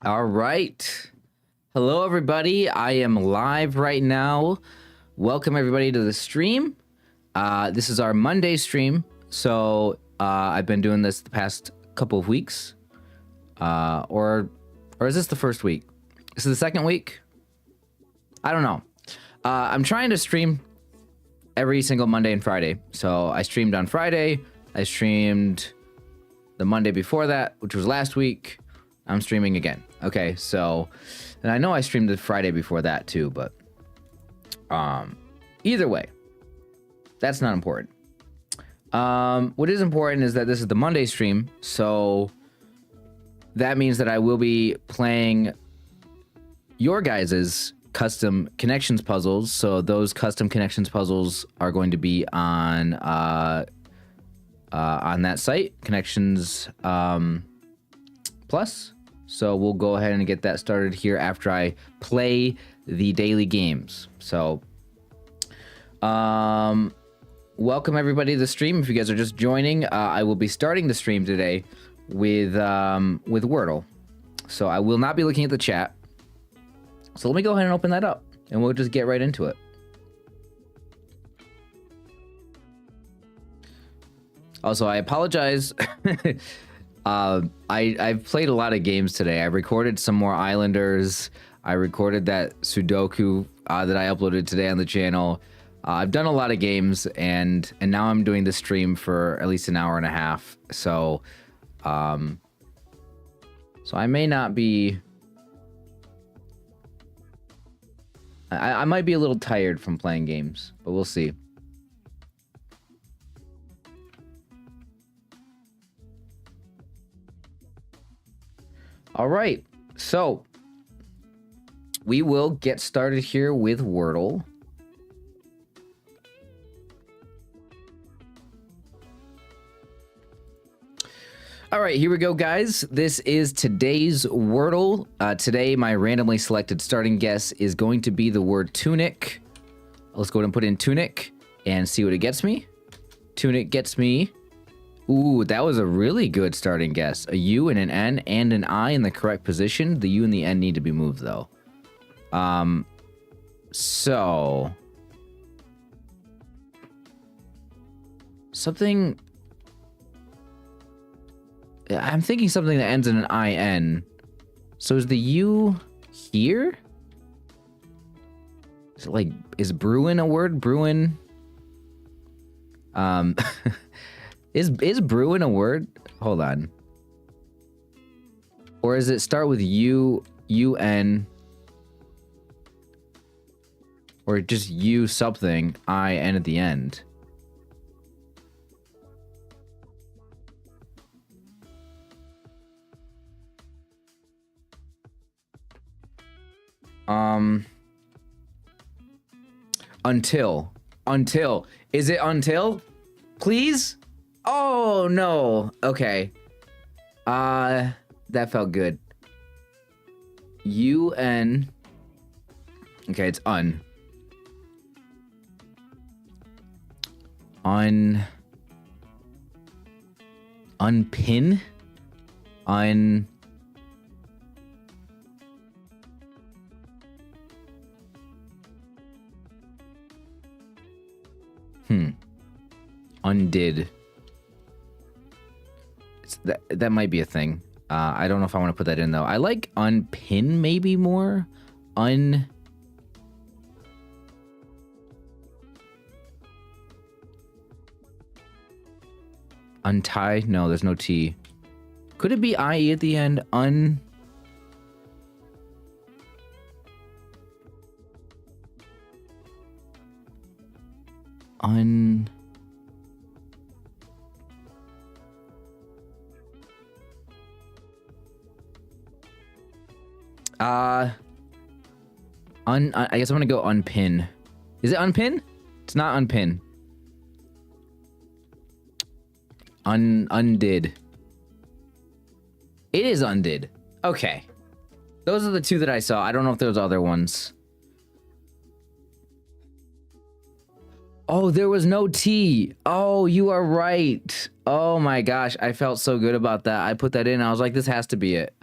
All right. Hello, everybody. I am live right now. Welcome, everybody, to the stream. This is our Monday stream. So I've been doing this the past couple of weeks. Or is this the first week? Is it the second week? I don't know. I'm trying to stream every single Monday and Friday. So I streamed on Friday. I streamed the Monday before that, which was last week. I'm streaming again. Okay, so, and I know I streamed the Friday before that too, but either way, that's not important. What is important is that this is the Monday stream, so that means that I will be playing your guys's custom connections puzzles. So those custom connections puzzles are going to be on that site, Connections Plus. So we'll go ahead and get that started here after I play the daily games. So welcome everybody to the stream. If you guys are just joining, I will be starting the stream today with Wordle. So I will not be looking at the chat. So let me go ahead and open that up and we'll just get right into it. Also, I apologize. I've played a lot of games today. I recorded some more Islanders. I recorded that Sudoku that I uploaded today on the channel. I've done a lot of games, and now I'm doing the stream for at least an hour and a half. So, so I may not be. I might be a little tired from playing games, but we'll see. All right, so we will get started here with Wordle. All right, here we go, guys. This is today's Wordle. Today, my randomly selected starting guess is going to be the word tunic. Let's go ahead and put in tunic and see what it gets me. Tunic gets me... Ooh, that was a really good starting guess. A U and an N and an I in the correct position. The U and the N need to be moved, though. So... something... I'm thinking something that ends in an IN. So is the U here? Is it like... is Bruin a word? Bruin... Is Bruin a word? Hold on. Or does it start with U-N? Or just U something, I-N at the end? Until. Until. Is it until? Please? Oh, no. Okay. That felt good. U-N. Okay, it's un. Unpin? Undid. That might be a thing. I don't know if I want to put that in, though. I like unpin maybe more. Untie? No, there's no T. Could it be IE at the end? I guess I'm gonna go unpin. Is it unpin? It's not unpin. Undid. It is undid. Okay. Those are the two that I saw. I don't know if there's other ones. Oh, there was no T. Oh, you are right. Oh my gosh, I felt so good about that. I put that in. I was like, this has to be it.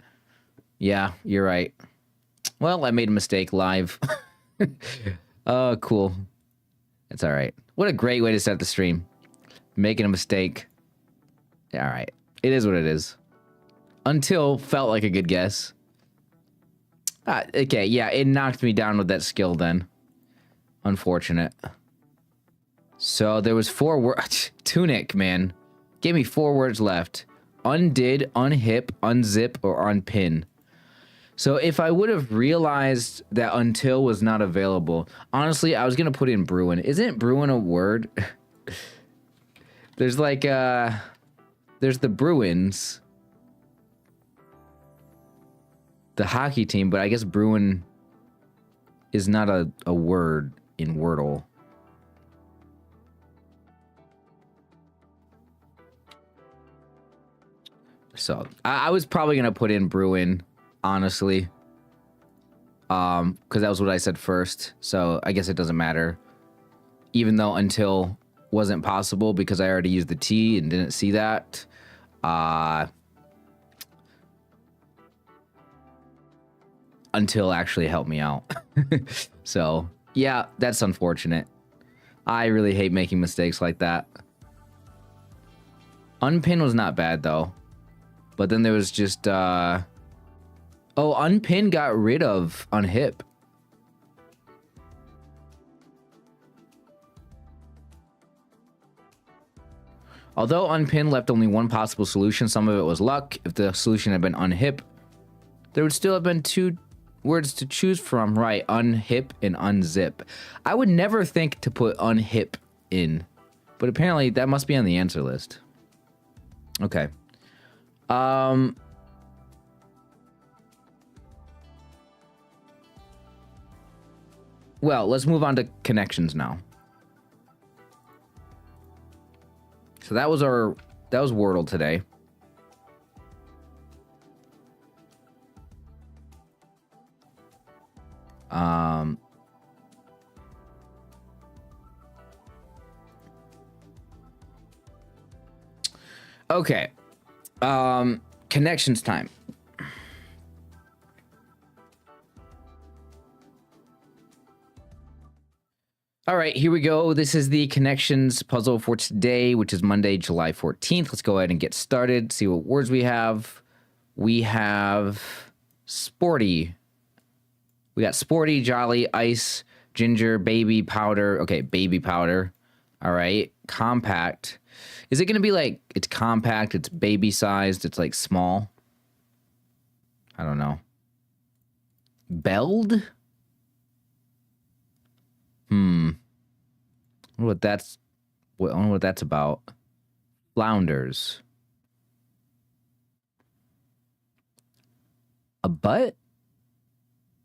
Yeah, you're right. Well, I made a mistake live. Oh, cool. It's all right. What a great way to start the stream. Making a mistake. Yeah, all right. It is what it is. Until felt like a good guess. Okay, yeah, it knocked me down with that skill then. Unfortunate. So there was 4 words. Tunic, man. Gave me 4 words left. Undid, unhip, unzip, or unpin. So if I would have realized that until was not available, honestly, I was going to put in Bruin. Isn't Bruin a word? There's like, there's the Bruins. The hockey team, but I guess Bruin is not a word in Wordle. So I was probably going to put in Bruin, honestly. Because that was what I said first. So I guess it doesn't matter. Even though until wasn't possible because I already used the T and didn't see that. Until actually helped me out. So yeah, that's unfortunate. I really hate making mistakes like that. Unpin was not bad though. But then there was just, oh, unpin got rid of unhip. Although unpin left only one possible solution, some of it was luck. If the solution had been unhip, there would still have been 2 words to choose from. Right, unhip and unzip. I would never think to put unhip in, but apparently that must be on the answer list. Okay. Well, let's move on to connections now. So that was Wordle today. Okay. Connections time. All right, here we go. This is the connections puzzle for today, which is Monday, July 14th. Let's go ahead and get started, see what words we have. We have sporty. We got sporty, jolly, ice, ginger, baby, powder. Okay, baby powder. All right, compact. Is it going to be like, it's compact, it's baby sized, it's like small? I don't know. Belled? I wonder what that's, I wonder what that's about. Flounders. A butt?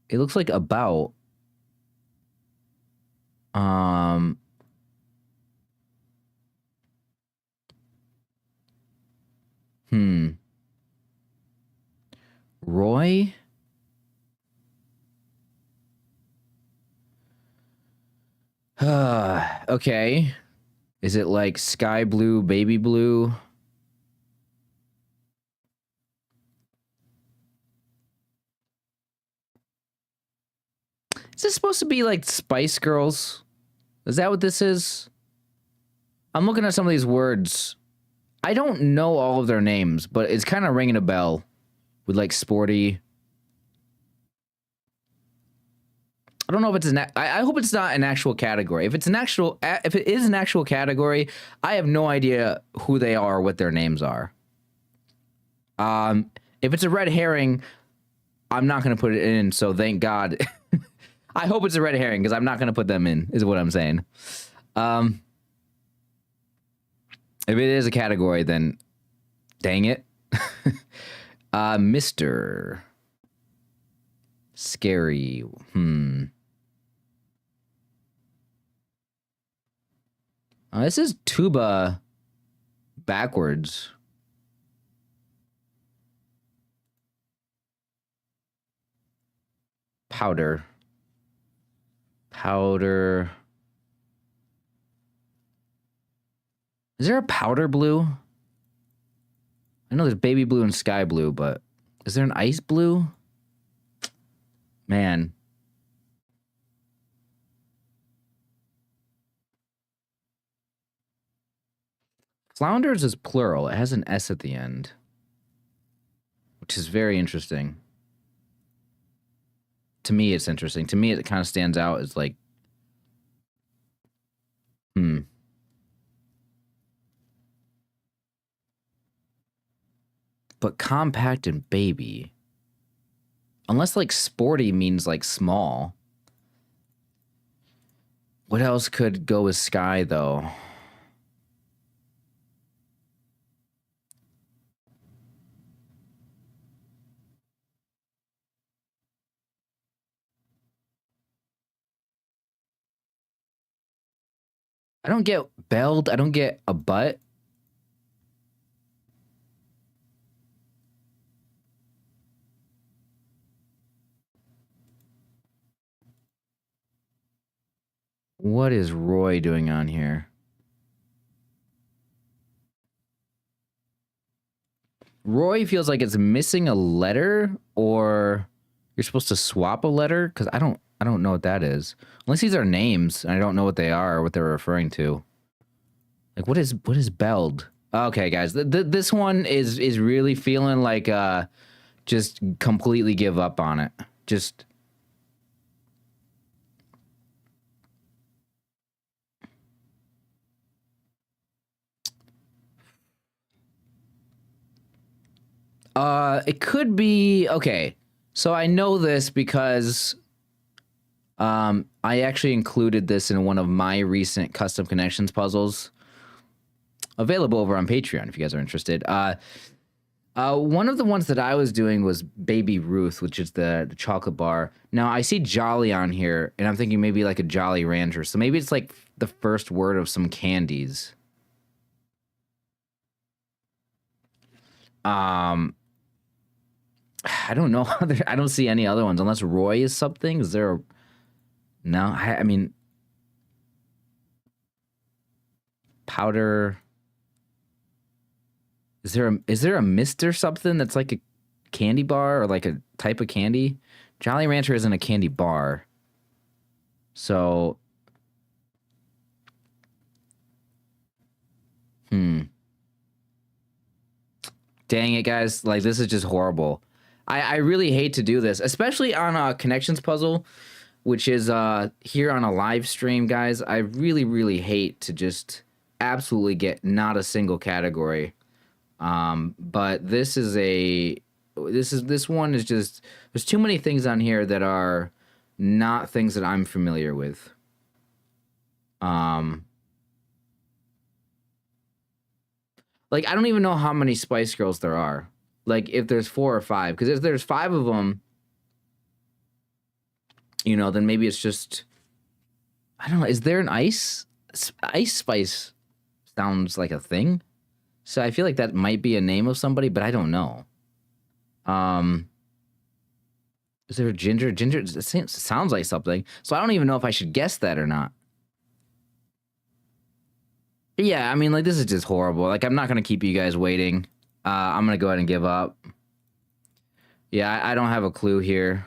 It looks like about. Roy? Okay. Is it like sky blue, baby blue? Is this supposed to be like Spice Girls? Is that what this is? I'm looking at some of these words. I don't know all of their names, but it's kind of ringing a bell with like sporty. I don't know if it's an. I hope it's not an actual category. If it's an actual, if it is an actual category, I have no idea who they are, or what their names are. If it's a red herring, I'm not gonna put it in. So thank God. I hope it's a red herring because I'm not gonna put them in. Is what I'm saying. If it is a category, then dang it. Mr. Scary. This is tuba backwards. Powder. Powder. Is there a powder blue? I know there's baby blue and sky blue, but is there an ice blue? Man. Flounders is plural. It has an S at the end, which is very interesting. To me, it's interesting. To me, it kind of stands out as like, But compact and baby. Unless like sporty means like small. What else could go with sky though? I don't get belled. I don't get a butt. What is Roy doing on here? Roy feels like it's missing a letter, or you're supposed to swap a letter, because I don't know what that is. Unless these are names, and I don't know what they are or what they're referring to. Like what is belled? Okay, guys, this one is really feeling like just completely give up on it. Just it could be okay. So I know this because I actually included this in one of my recent custom connections puzzles, available over on Patreon if you guys are interested. One of the ones that I was doing was Baby Ruth, which is the chocolate bar. Now I see Jolly on here, and I'm thinking maybe like a Jolly Rancher. So maybe it's like the first word of some candies. I don't know. I don't see any other ones unless Roy is something. Is there a... No, I mean, powder. Is there a Mr. something that's like a candy bar or like a type of candy? Jolly Rancher isn't a candy bar. So, dang it, guys. Like, this is just horrible. I really hate to do this, especially on a connections puzzle, which is here on a live stream, guys. I really, really hate to just absolutely get not a single category. But this one is just, there's too many things on here that are not things that I'm familiar with. Like, I don't even know how many Spice Girls there are. Like, if there's 4 or 5. Because if there's 5 of them, you know, then maybe it's just... I don't know. Is there an Ice? Ice Spice sounds like a thing. So I feel like that might be a name of somebody, but I don't know. Is there a Ginger? Ginger, it sounds like something. So I don't even know if I should guess that or not. Yeah, I mean, like, this is just horrible. Like, I'm not going to keep you guys waiting. I'm going to go ahead and give up. Yeah, I don't have a clue here.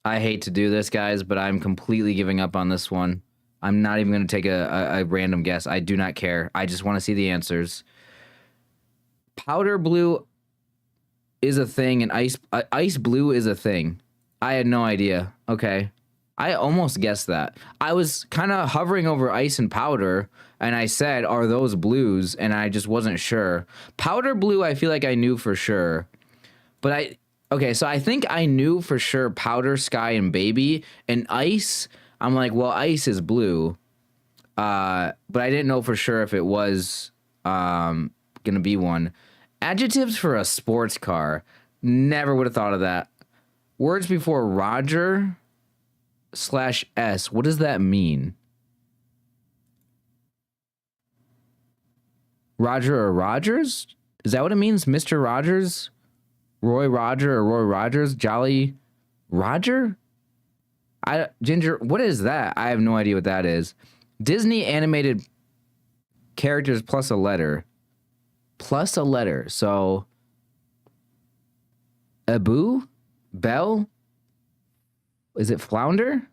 I hate to do this, guys, but I'm completely giving up on this one. I'm not even going to take a random guess. I do not care. I just want to see the answers. Powder blue is a thing, and ice blue is a thing. I had no idea. Okay. I almost guessed that. I was kind of hovering over ice and powder, and I said, are those blues? And I just wasn't sure. Powder blue, I feel like I knew for sure. But okay, so I think I knew for sure powder, sky, and baby. And ice, I'm like, well, ice is blue. But I didn't know for sure if it was going to be one. Adjectives for a sports car. Never would have thought of that. Words before Roger / S. What does that mean? Roger or Rogers? Is that what it means? Mr. Rogers? Roy Roger or Roy Rogers? Jolly Roger? Ginger, what is that? I have no idea what that is. Disney animated characters plus a letter. Plus a letter. So Abu, Bell, is it Flounder?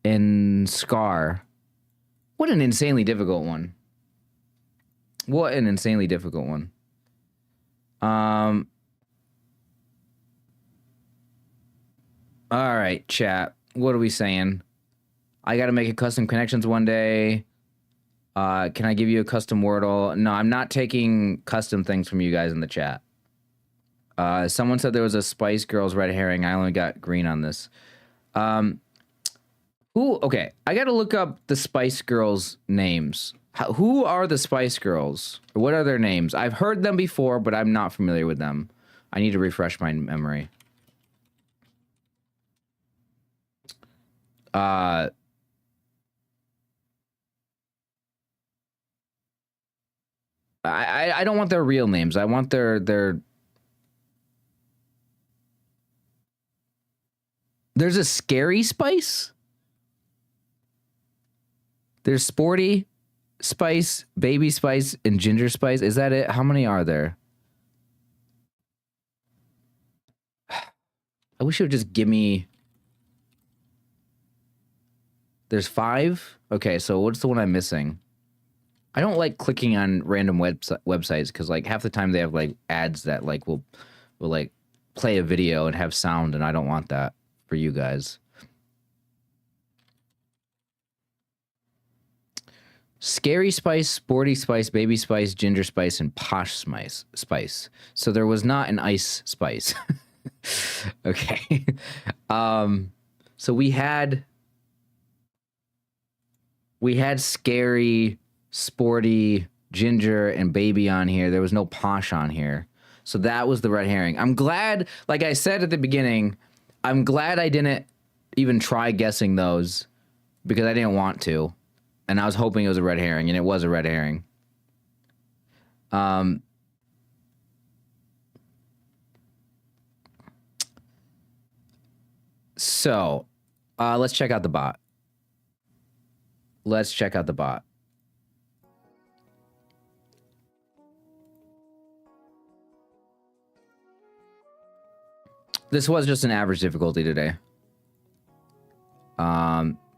And Scar. What an insanely difficult one. What an insanely difficult one. All right, chat. What are we saying? I got to make a custom connections one day. Can I give you a custom Wordle? No, I'm not taking custom things from you guys in the chat. Someone said there was a Spice Girls red herring. I only got green on this. Okay, I got to look up the Spice Girls names. Who are the Spice Girls? What are their names? I've heard them before, but I'm not familiar with them. I need to refresh my memory. I don't want their real names. I want their There's a Scary Spice? There's Sporty Spice, Baby Spice, and Ginger Spice. Is that it? How many are there? I wish it would just give me... There's 5? Okay, so what's the one I'm missing? I don't like clicking on random websites because like half the time they have like ads that like will like play a video and have sound, and I don't want that for you guys. Scary Spice, Sporty Spice, Baby Spice, Ginger Spice, and Posh Spice. So there was not an Ice Spice. Okay. So we had Scary, Sporty, Ginger, and Baby on here. There was no Posh on here. So that was the red herring. I'm glad, like I said at the beginning, I'm glad I didn't even try guessing those because I didn't want to. And I was hoping it was a red herring, and it was a red herring. So, let's check out the bot. Let's check out the bot. This was just an average difficulty today.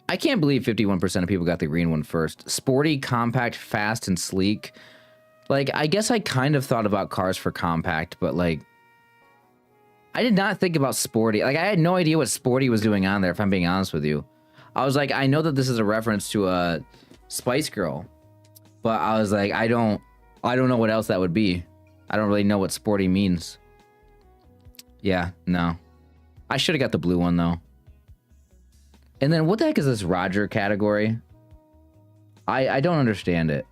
I can't believe 51% of people got the green one first. Sporty, compact, fast, and sleek. Like, I guess I kind of thought about cars for compact, but like, I did not think about sporty. Like, I had no idea what sporty was doing on there, if I'm being honest with you. I was like, I know that this is a reference to a Spice Girl, but I was like, I don't know what else that would be. I don't really know what sporty means. Yeah, no. I should have got the blue one, though. And then what the heck is this Roger category? I don't understand it.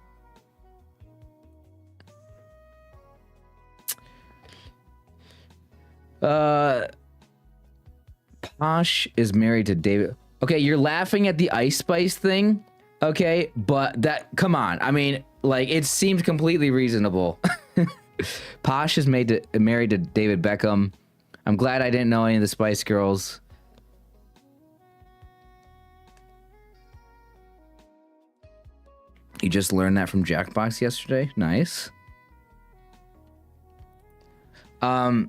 Posh is married to David. Okay, you're laughing at the Ice Spice thing. Okay, but that, come on. I mean, like, it seems completely reasonable. Posh is married to David Beckham. I'm glad I didn't know any of the Spice Girls. You just learned that from Jackbox yesterday. Nice. Okay,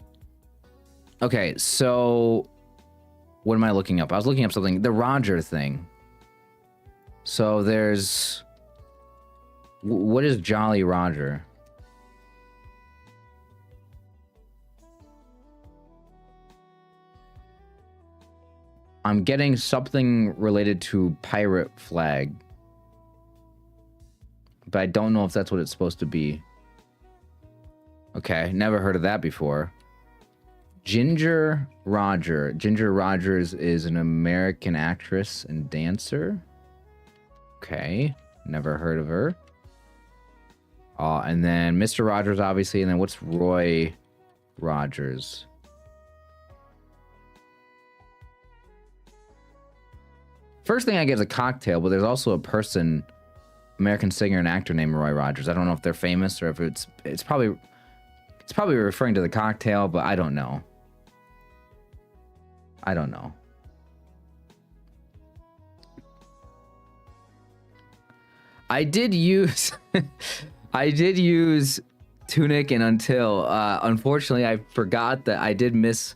so what am I looking up? I was looking up something. The Roger thing. So there's... What is Jolly Roger? I'm getting something related to pirate flag. But I don't know if that's what it's supposed to be. Okay, never heard of that before. Ginger Roger. Ginger Rogers is an American actress and dancer. Okay, never heard of her. And then Mr. Rogers, obviously. And then what's Roy Rogers? First thing I get is a cocktail, but there's also a person, American singer and actor named Roy Rogers. I don't know if they're famous or if it's probably referring to the cocktail, but I don't know. I don't know. I did use Tunic and until. Unfortunately, I forgot that I did miss.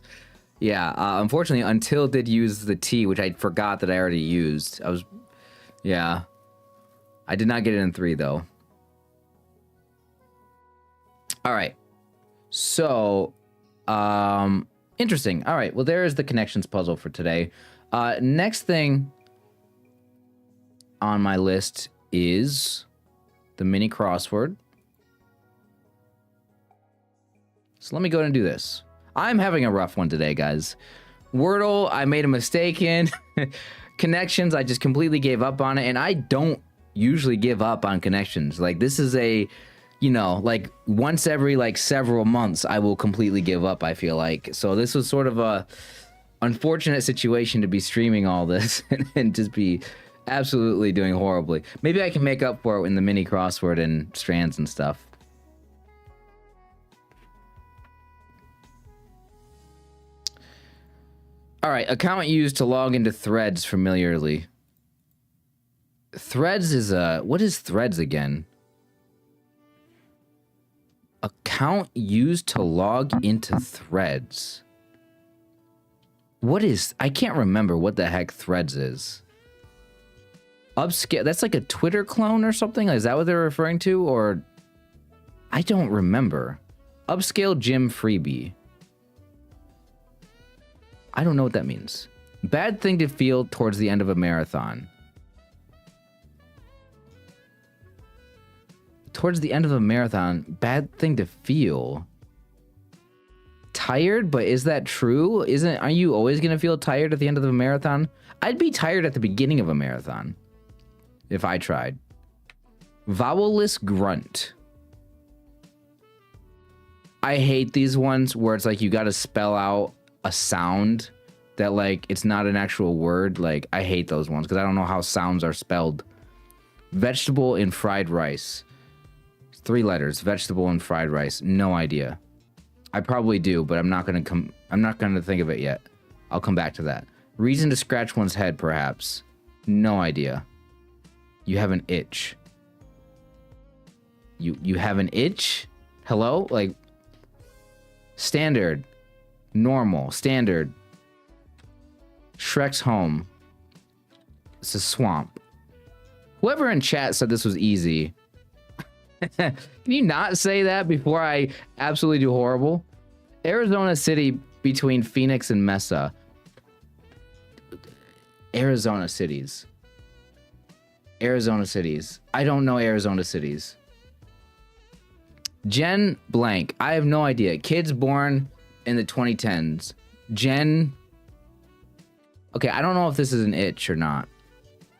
Yeah, unfortunately, until did use the T, which I forgot that I already used. Yeah. I did not get it in 3, though. All right. So, interesting. All right. Well, there is the connections puzzle for today. Next thing on my list is the mini crossword. So let me go ahead and do this. I'm having a rough one today, guys. Wordle, I made a mistake in. Connections, I just completely gave up on it. And I don't usually give up on connections. Like, this is a, you know, like once every like several months, I will completely give up, I feel like. So this was sort of a unfortunate situation to be streaming all this and just be absolutely doing horribly. Maybe I can make up for it in the mini crossword and strands and stuff. All right, account used to log into Threads familiarly. Threads is what is Threads again? Account used to log into Threads. What is, I can't remember what the heck Threads is. Upscale, that's like a Twitter clone or something? Is that what they're referring to? Or, I don't remember. Upscale gym freebie. I don't know what that means. Bad thing to feel towards the end of a marathon. Towards the end of a marathon, bad thing to feel. Tired, but is that true? Are you always gonna feel tired at the end of a marathon? I'd be tired at the beginning of a marathon if I tried. Vowelless grunt. I hate these ones where it's like you gotta spell out a sound that like it's not an actual word. Like, I hate those ones because I don't know how sounds are spelled. Vegetable in fried rice. 3 letters. Vegetable and fried rice. No idea. I probably do, but I'm not gonna think of it yet. I'll come back to that. Reason to scratch one's head, perhaps. No idea. You have an itch. You have an itch? Hello? Like, standard. Normal. Standard. Shrek's home. It's a swamp. Whoever in chat said this was easy. Can you not say that before I absolutely do horrible? Arizona City between Phoenix and Mesa. Arizona cities. Arizona cities. I don't know Arizona cities. Jen blank. I have no idea. Kids born in the 2010s. Jen. Okay, I don't know if this is an itch or not.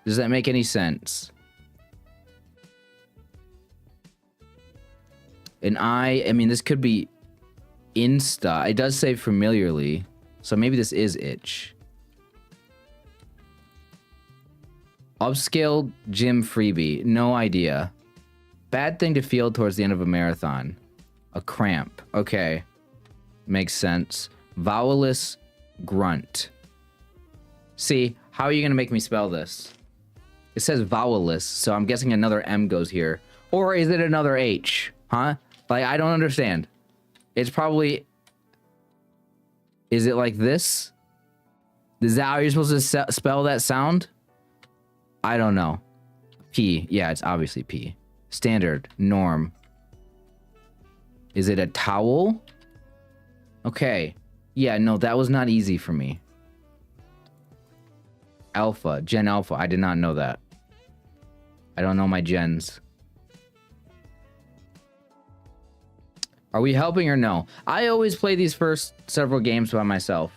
Does that make any sense? And I mean, this could be Insta. It does say familiarly. So maybe this is itch. Upscale gym freebie. No idea. Bad thing to feel towards the end of a marathon. A cramp. Okay. Makes sense. Vowelless grunt. See, how are you going to make me spell this? It says vowelless, so I'm guessing another M goes here. Or is it another H? Huh? Like, I don't understand. It's probably... Is it like this? Is that how you're supposed to spell that sound? I don't know. P. Yeah, it's obviously P. Standard. Norm. Is it a towel? Okay. Yeah, no, that was not easy for me. Alpha. Gen Alpha. I did not know that. I don't know my gens. Are we helping or no? I always play these first several games by myself.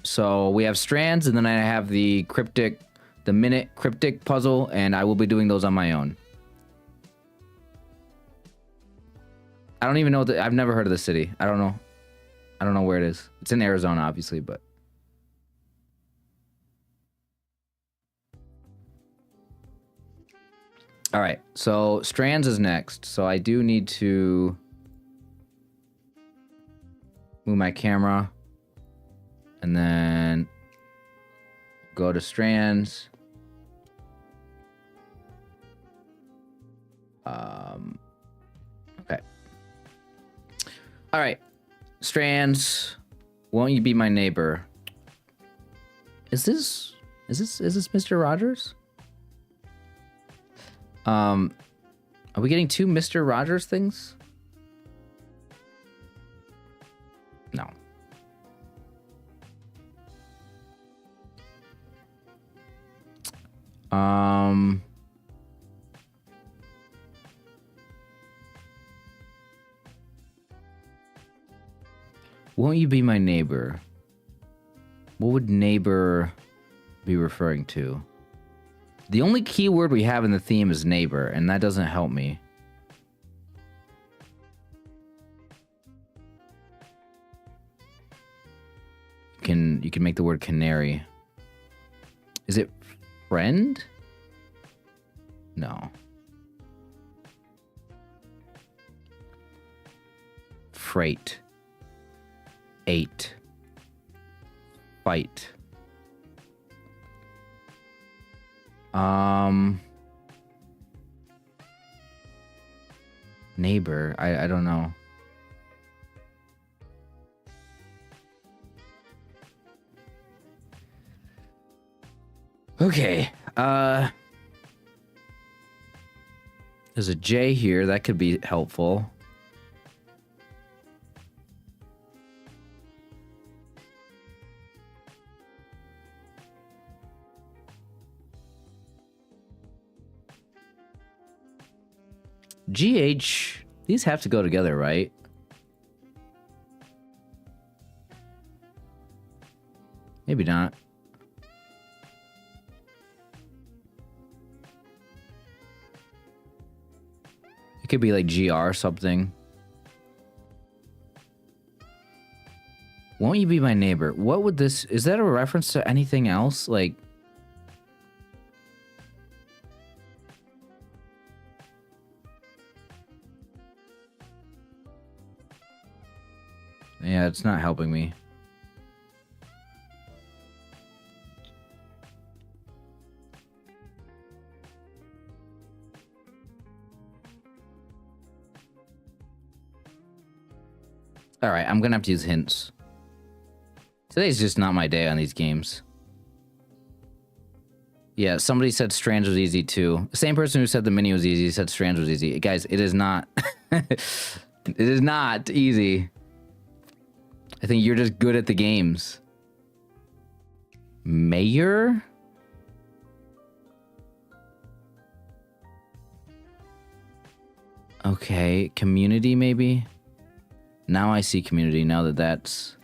So we have Strands, and then I have the Cryptic, the minute Cryptic puzzle, and I will be doing those on my own. I don't even know I've never heard of the city. I don't know. I don't know where it is. It's in Arizona, obviously, but. All right, so Strands is next. So I do need to move my camera and then go to Strands. Okay. All right, Strands, won't you be my neighbor? Is this Mr. Rogers? Are we getting two Mr. Rogers things? No. Won't you be my neighbor? What would neighbor be referring to? The only keyword we have in the theme is neighbor, and that doesn't help me. You can make the word canary. Is it friend? No. Freight. 8. Fight. Neighbor. I don't know. Okay. There's a J here. That could be helpful. GH, these have to go together, right? Maybe not. It could be like GR something. Won't you be my neighbor? What would this... Is that a reference to anything else? Like... Yeah, it's not helping me. All right, I'm gonna have to use hints. Today's just not my day on these games. Yeah, somebody said Strands was easy too. The same person who said the mini was easy said Strands was easy. Guys, it is not. It is not easy. I think you're just good at the games. Mayor? Okay, community maybe? Now I see community, now that that's...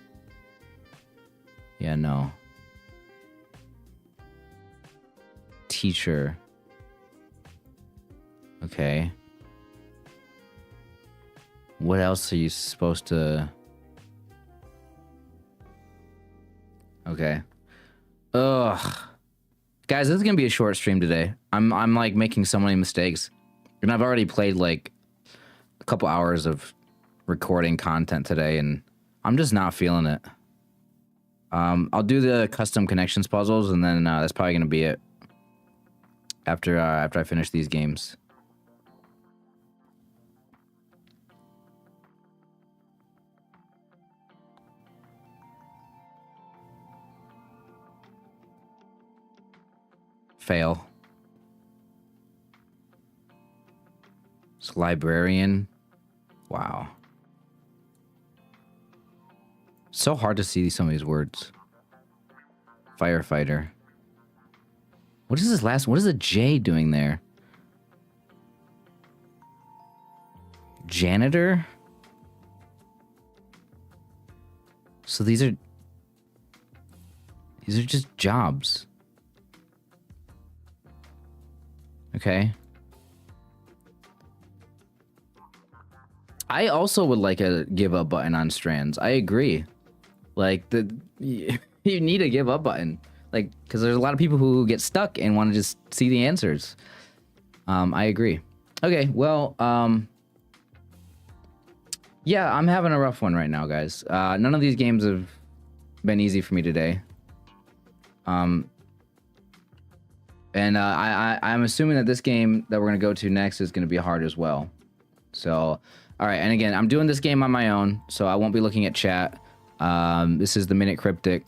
Yeah, no. Teacher. Okay. What else are you supposed to... Okay. Ugh. Guys, this is gonna be a short stream today. I'm like making so many mistakes. And I've already played like a couple hours of recording content today, and I'm just not feeling it. I'll do the custom connections puzzles, and then that's probably gonna be it. After I finish these games. Fail. It's librarian. Wow. So hard to see some of these words. Firefighter. What is this last? What is a J doing there? Janitor? So these are just jobs. Okay. I also would like a give up button on Strands. I agree. Like you need a give up button. Like, because there's a lot of people who get stuck and want to just see the answers. I agree. Okay, well, yeah, I'm having a rough one right now, guys. None of these games have been easy for me today. And I'm assuming that this game that we're gonna go to next is gonna be hard as well. So All right, and again, I'm doing this game on my own, so I won't be looking at chat. This is the Minute Cryptic.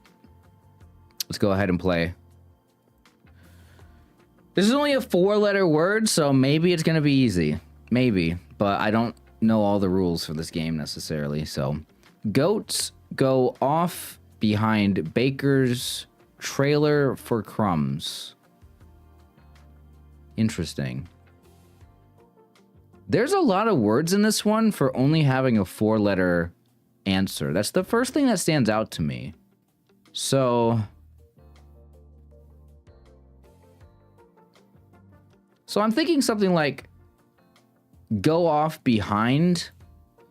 Let's go ahead and play. This is only a 4-letter word, so maybe it's going to be easy. Maybe, but I don't know all the rules for this game necessarily, so. Goats go off behind baker's trailer for crumbs. Interesting. There's a lot of words in this one for only having a 4-letter answer. That's the first thing that stands out to me. So I'm thinking something like go off behind.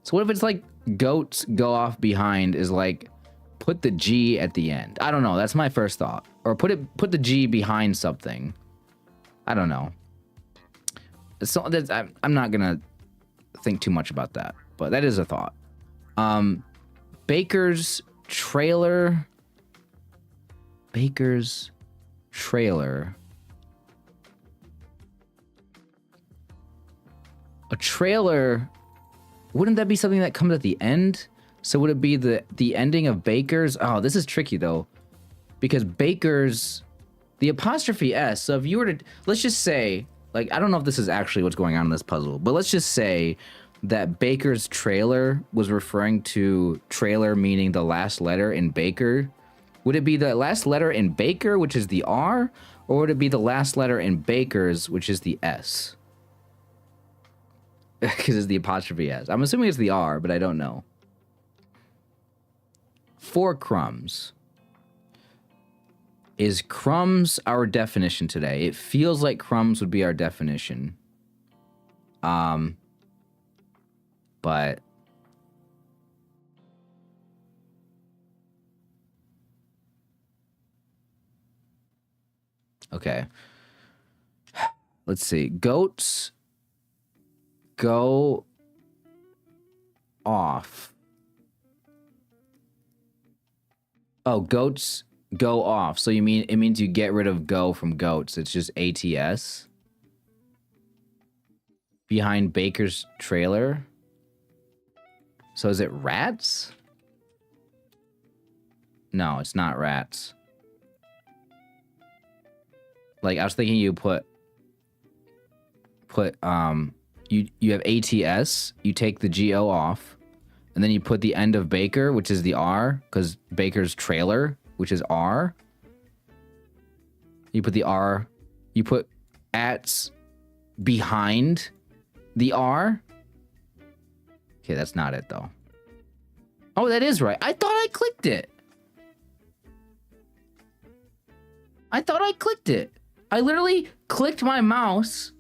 So what if it's like goats go off behind is like put the G at the end. I don't know. That's my first thought. Or put the G behind something. I don't know. So I'm not gonna think too much about that, but that is a thought. Baker's trailer. Baker's trailer. A trailer. Wouldn't that be something that comes at the end? So would it be the ending of Baker's? Oh, this is tricky though, because Baker's, the apostrophe S. So if you were to, let's just say, like, I don't know if this is actually what's going on in this puzzle, but let's just say that Baker's trailer was referring to trailer meaning the last letter in Baker. Would it be the last letter in Baker, which is the R, or would it be the last letter in Baker's, which is the S? Because it's the apostrophe S. I'm assuming it's the R, but I don't know. For crumbs. Is crumbs our definition today? It feels like crumbs would be our definition. But okay. Let's see. Goats go off. Oh, goats go off. So you mean it means you get rid of go from goats. It's just ATS. Behind Baker's trailer. So is it rats? No, it's not rats. Like I was thinking you put you have ATS, you take the GO off, and then you put the end of Baker, which is the R, because Baker's trailer, which is R. You put the R, you put ats behind the R. Okay, that's not it though. Oh, that is right. I thought I clicked it. I literally clicked my mouse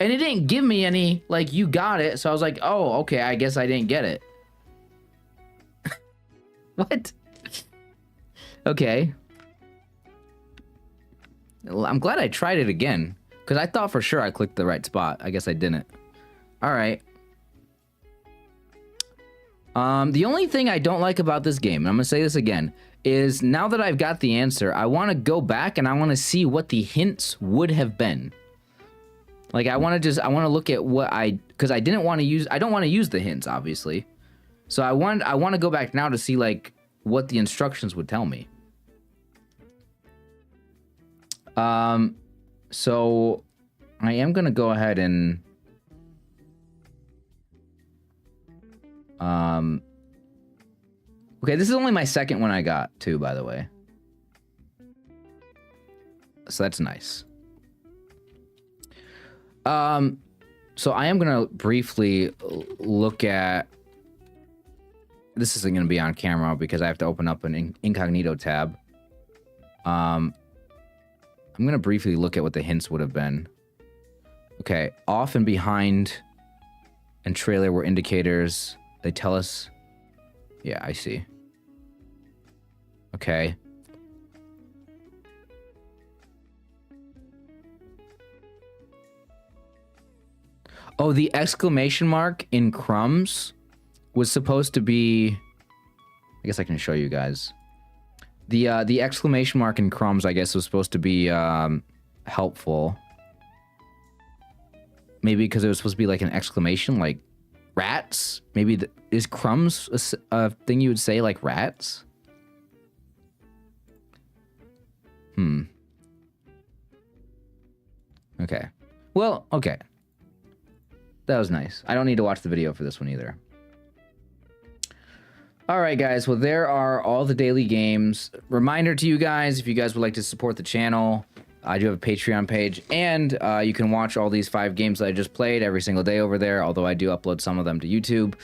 and it didn't give me any, like, you got it. So I was like, oh, okay, I guess I didn't get it. What? Okay. Well, I'm glad I tried it again, because I thought for sure I clicked the right spot. I guess I didn't. All right. The only thing I don't like about this game, and I'm going to say this again, is now that I've got the answer, I want to go back and I want to see what the hints would have been. Like, I want to look at what because I don't want to use the hints, obviously. So I want to go back now to see, like, what the instructions would tell me. So I am going to go ahead and, okay, this is only my second one I got too, by the way. So that's nice. So I am going to briefly look at, this isn't going to be on camera because I have to open up an incognito tab. I'm going to briefly look at what the hints would have been. Okay, off and behind and trailer were indicators. They tell us. Yeah, I see. Okay. Oh, the exclamation mark in crumbs was supposed to be, I guess I can show you guys. The exclamation mark in crumbs, I guess, was supposed to be helpful. Maybe because it was supposed to be like an exclamation, like Rats? Maybe is crumbs a thing you would say like rats? Okay. Well, okay. That was nice. I don't need to watch the video for this one either. All right, guys. Well, there are all the daily games. Reminder to you guys, if you guys would like to support the channel, I do have a Patreon page, and you can watch all these 5 games that I just played every single day over there, although I do upload some of them to YouTube.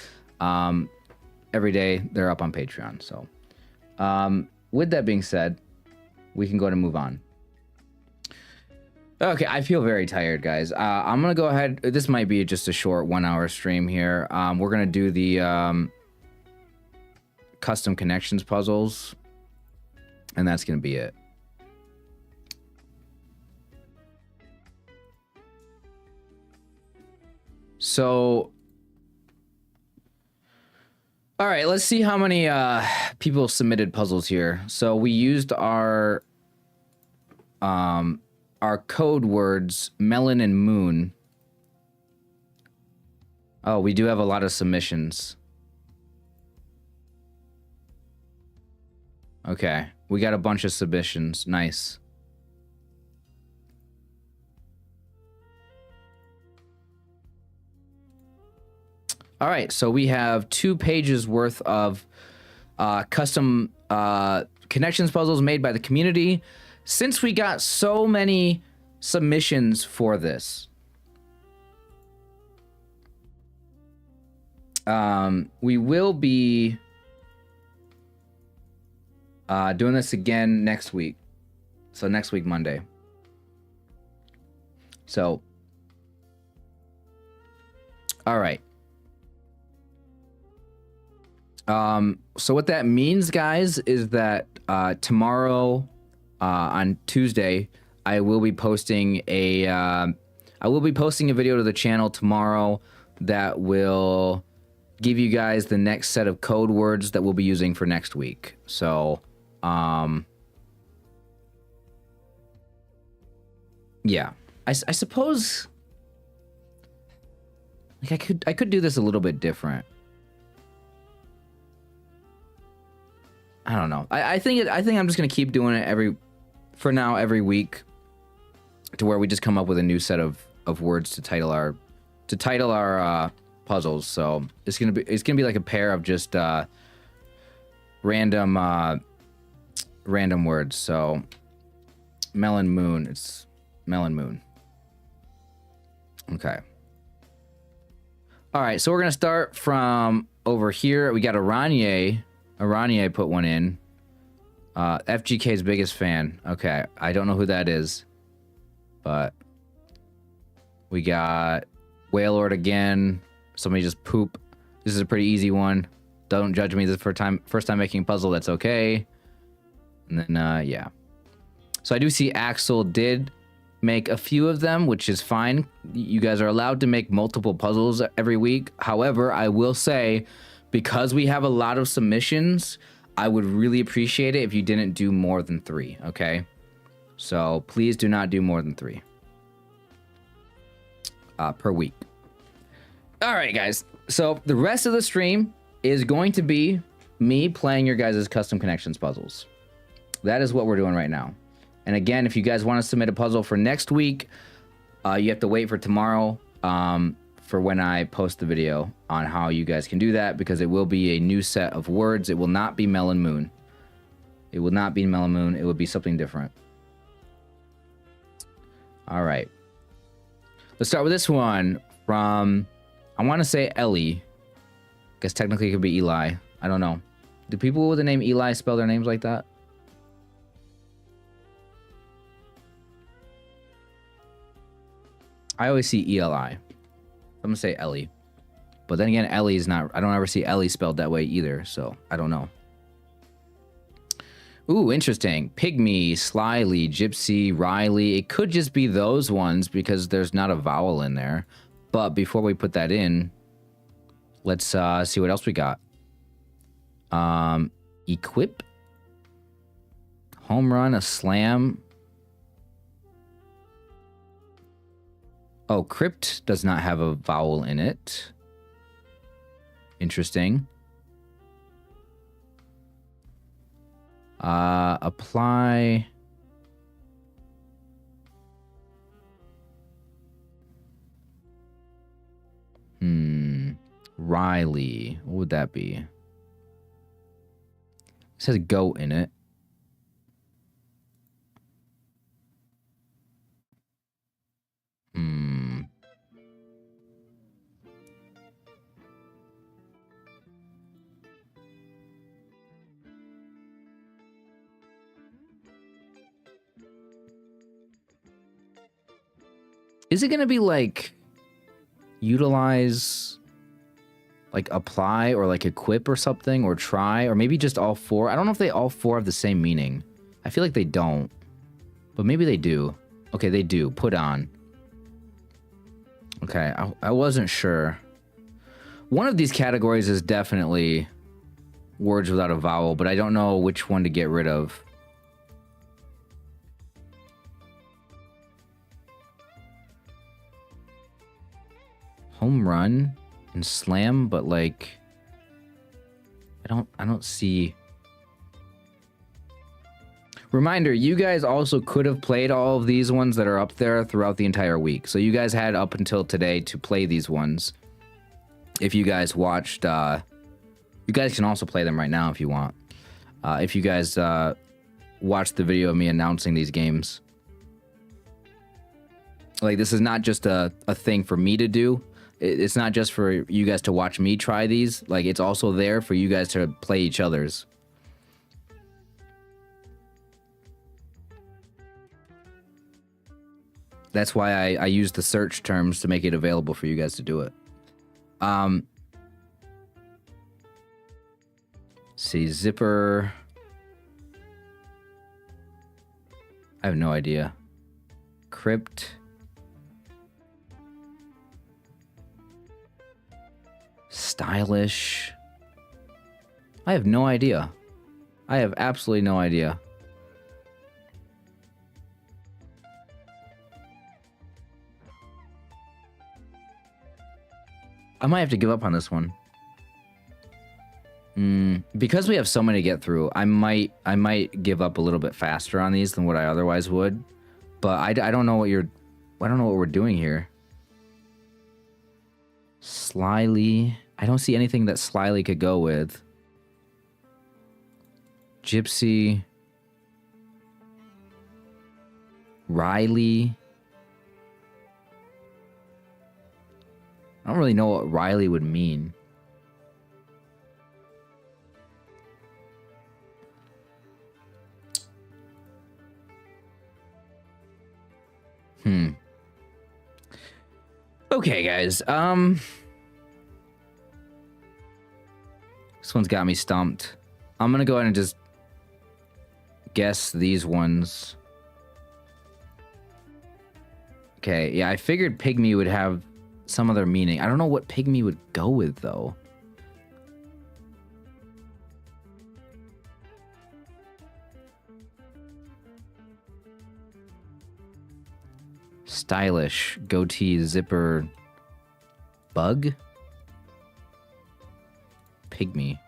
Every day, they're up on Patreon. So with that being said, we can go to move on. Okay, I feel very tired, guys. I'm going to go ahead. This might be just a short 1-hour stream here. We're going to do the custom connections puzzles, and that's going to be it. So, all right, let's see how many people submitted puzzles here. So we used our code words, melon and moon. Oh, we do have a lot of submissions. Okay, we got a bunch of submissions. Nice. All right, so we have 2 pages worth of custom connections puzzles made by the community. Since we got so many submissions for this, we will be doing this again next week. So next week, Monday. So, all right. So what that means, guys, is that tomorrow, on Tuesday, I will be posting a video to the channel tomorrow that will give you guys the next set of code words that we'll be using for next week. So, yeah, I suppose like I could do this a little bit different. I don't know. I think I'm just gonna keep doing it every week, to where we just come up with a new set of words to title our puzzles. So it's gonna be like a pair of just random words. So melon moon. It's melon moon. Okay. All right. So we're gonna start from over here. We got Aranye. Aranye put one in. FGK's biggest fan. Okay, I don't know who that is, but we got Whalelord again. Somebody just poop. This is a pretty easy one. Don't judge me. This is first time making a puzzle. That's okay. And then yeah. So I do see Axel did make a few of them, which is fine. You guys are allowed to make multiple puzzles every week. However, I will say, because we have a lot of submissions, I would really appreciate it if you didn't do more than 3, okay? So please do not do more than 3 per week. All right, guys. So the rest of the stream is going to be me playing your guys' custom connections puzzles. That is what we're doing right now. And again, if you guys want to submit a puzzle for next week, you have to wait for tomorrow. For when I post the video on how you guys can do that, because it will be a new set of words. It will not be melon moon. It will not be melon moon. It will be something different. All right. Let's start with this one from, I want to say Ellie. I guess technically it could be Eli. I don't know. Do people with the name Eli spell their names like that? I always see ELI. I'm gonna say Ellie, but then again, Ellie is not. I don't ever see Ellie spelled that way either, so I don't know. Ooh, interesting. Pygmy, Slyly, Gypsy, Riley. It could just be those ones because there's not a vowel in there. But before we put that in, let's see what else we got. Equip, home run, a slam. Oh, crypt does not have a vowel in it. Interesting. Apply. Riley. What would that be? It says goat in it. Is it going to be like utilize, like apply, or like equip or something, or try, or maybe just all four? I don't know if they all four have the same meaning. I feel like they don't, but maybe they do. Okay, they do. Put on. Okay, I wasn't sure. One of these categories is definitely words without a vowel, but I don't know which one to get rid of. Home run and slam, but like I don't see. Reminder, you guys also could have played all of these ones that are up there throughout the entire week. So you guys had up until today to play these ones. If you guys watched, you guys can also play them right now if you want. If you guys watched the video of me announcing these games. Like, this is not just a thing for me to do. It's not just for you guys to watch me try these. Like, it's also there for you guys to play each other's. That's why I use the search terms to make it available for you guys to do it. See, zipper. I have no idea. Crypt. Stylish. I have no idea. I have absolutely no idea. I might have to give up on this one. Because we have so many to get through, I might give up a little bit faster on these than what I otherwise would. But I don't know what we're doing here. Slyly. I don't see anything that slyly could go with. Gypsy. Riley. I don't really know what Riley would mean. Okay, guys. This one's got me stumped. I'm gonna go ahead and just guess these ones. Okay, yeah, I figured pygmy would have some other meaning. I don't know what pygmy would go with, though. Stylish, goatee, zipper, bug, pygmy.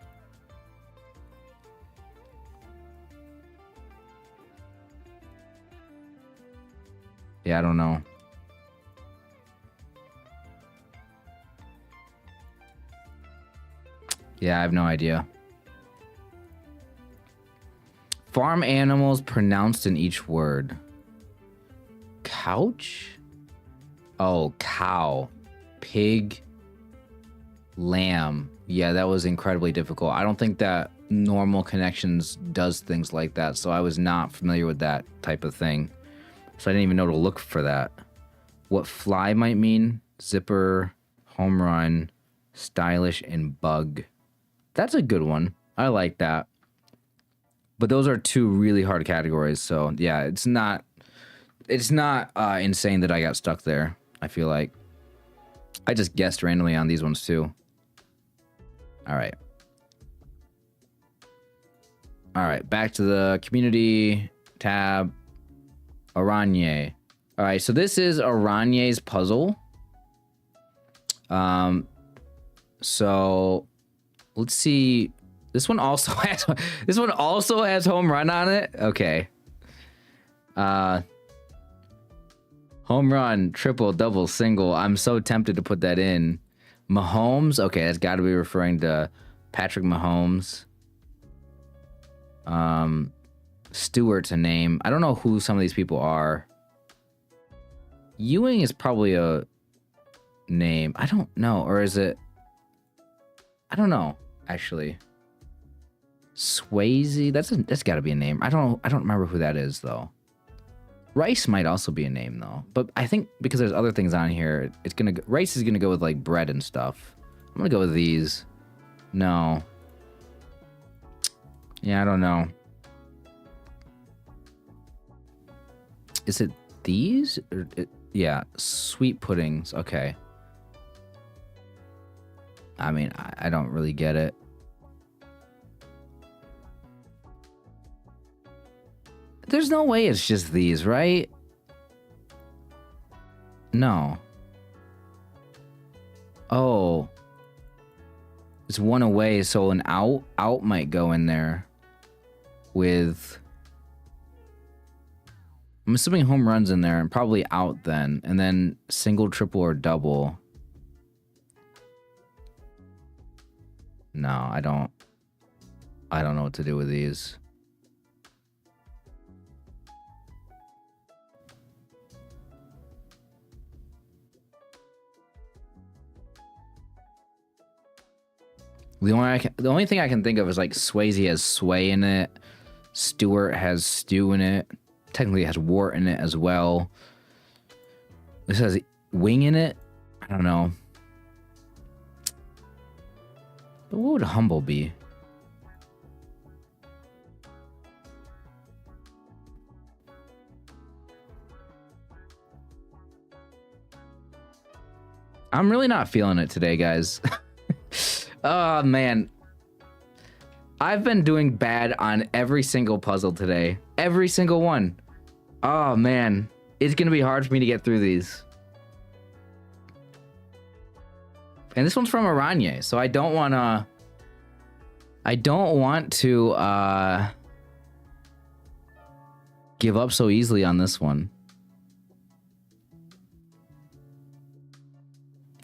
Yeah, I don't know. Yeah, I have no idea. Farm animals pronounced in each word. Couch? Oh, cow. Pig. Lamb. Yeah, that was incredibly difficult. I don't think that normal connections does things like that, so I was not familiar with that type of thing. So I didn't even know to look for that. What fly might mean? Zipper, home run, stylish, and bug. That's a good one. I like that. But those are two really hard categories, so yeah, it's not insane that I got stuck there. I feel like I just guessed randomly on these ones too. All right, back to the community tab. Aranye. All right, so this is Aranye's puzzle. So Let's see. This one also has home run on it. Okay. Home run, triple, double, single. I'm so tempted to put that in. Mahomes. Okay, that's got to be referring to Patrick Mahomes. Stewart's a name. I don't know who some of these people are. Ewing is probably a name. I don't know, or is it? I don't know, actually. Swayze. That's got to be a name. I don't remember who that is though. Rice might also be a name though, but I think because there's other things on here, Rice is gonna go with like bread and stuff. I'm gonna go with these. No. Yeah, I don't know. Is it these? Yeah, sweet puddings. Okay. I mean, I don't really get it. There's no way it's just these, right? No. Oh. It's one away, so an out might go in there with... I'm assuming home runs in there and probably out then. And then single, triple, or double. No, I don't know what to do with these. The only thing I can think of is like Swayze has sway in it. Stewart has stew in it. Technically it has wart in it as well. This has wing in it. I don't know. But what would humble be? I'm really not feeling it today, guys. Oh, man. I've been doing bad on every single puzzle today. Every single one. Oh, man. It's going to be hard for me to get through these. And this one's from Aranye, so I don't want to give up so easily on this one.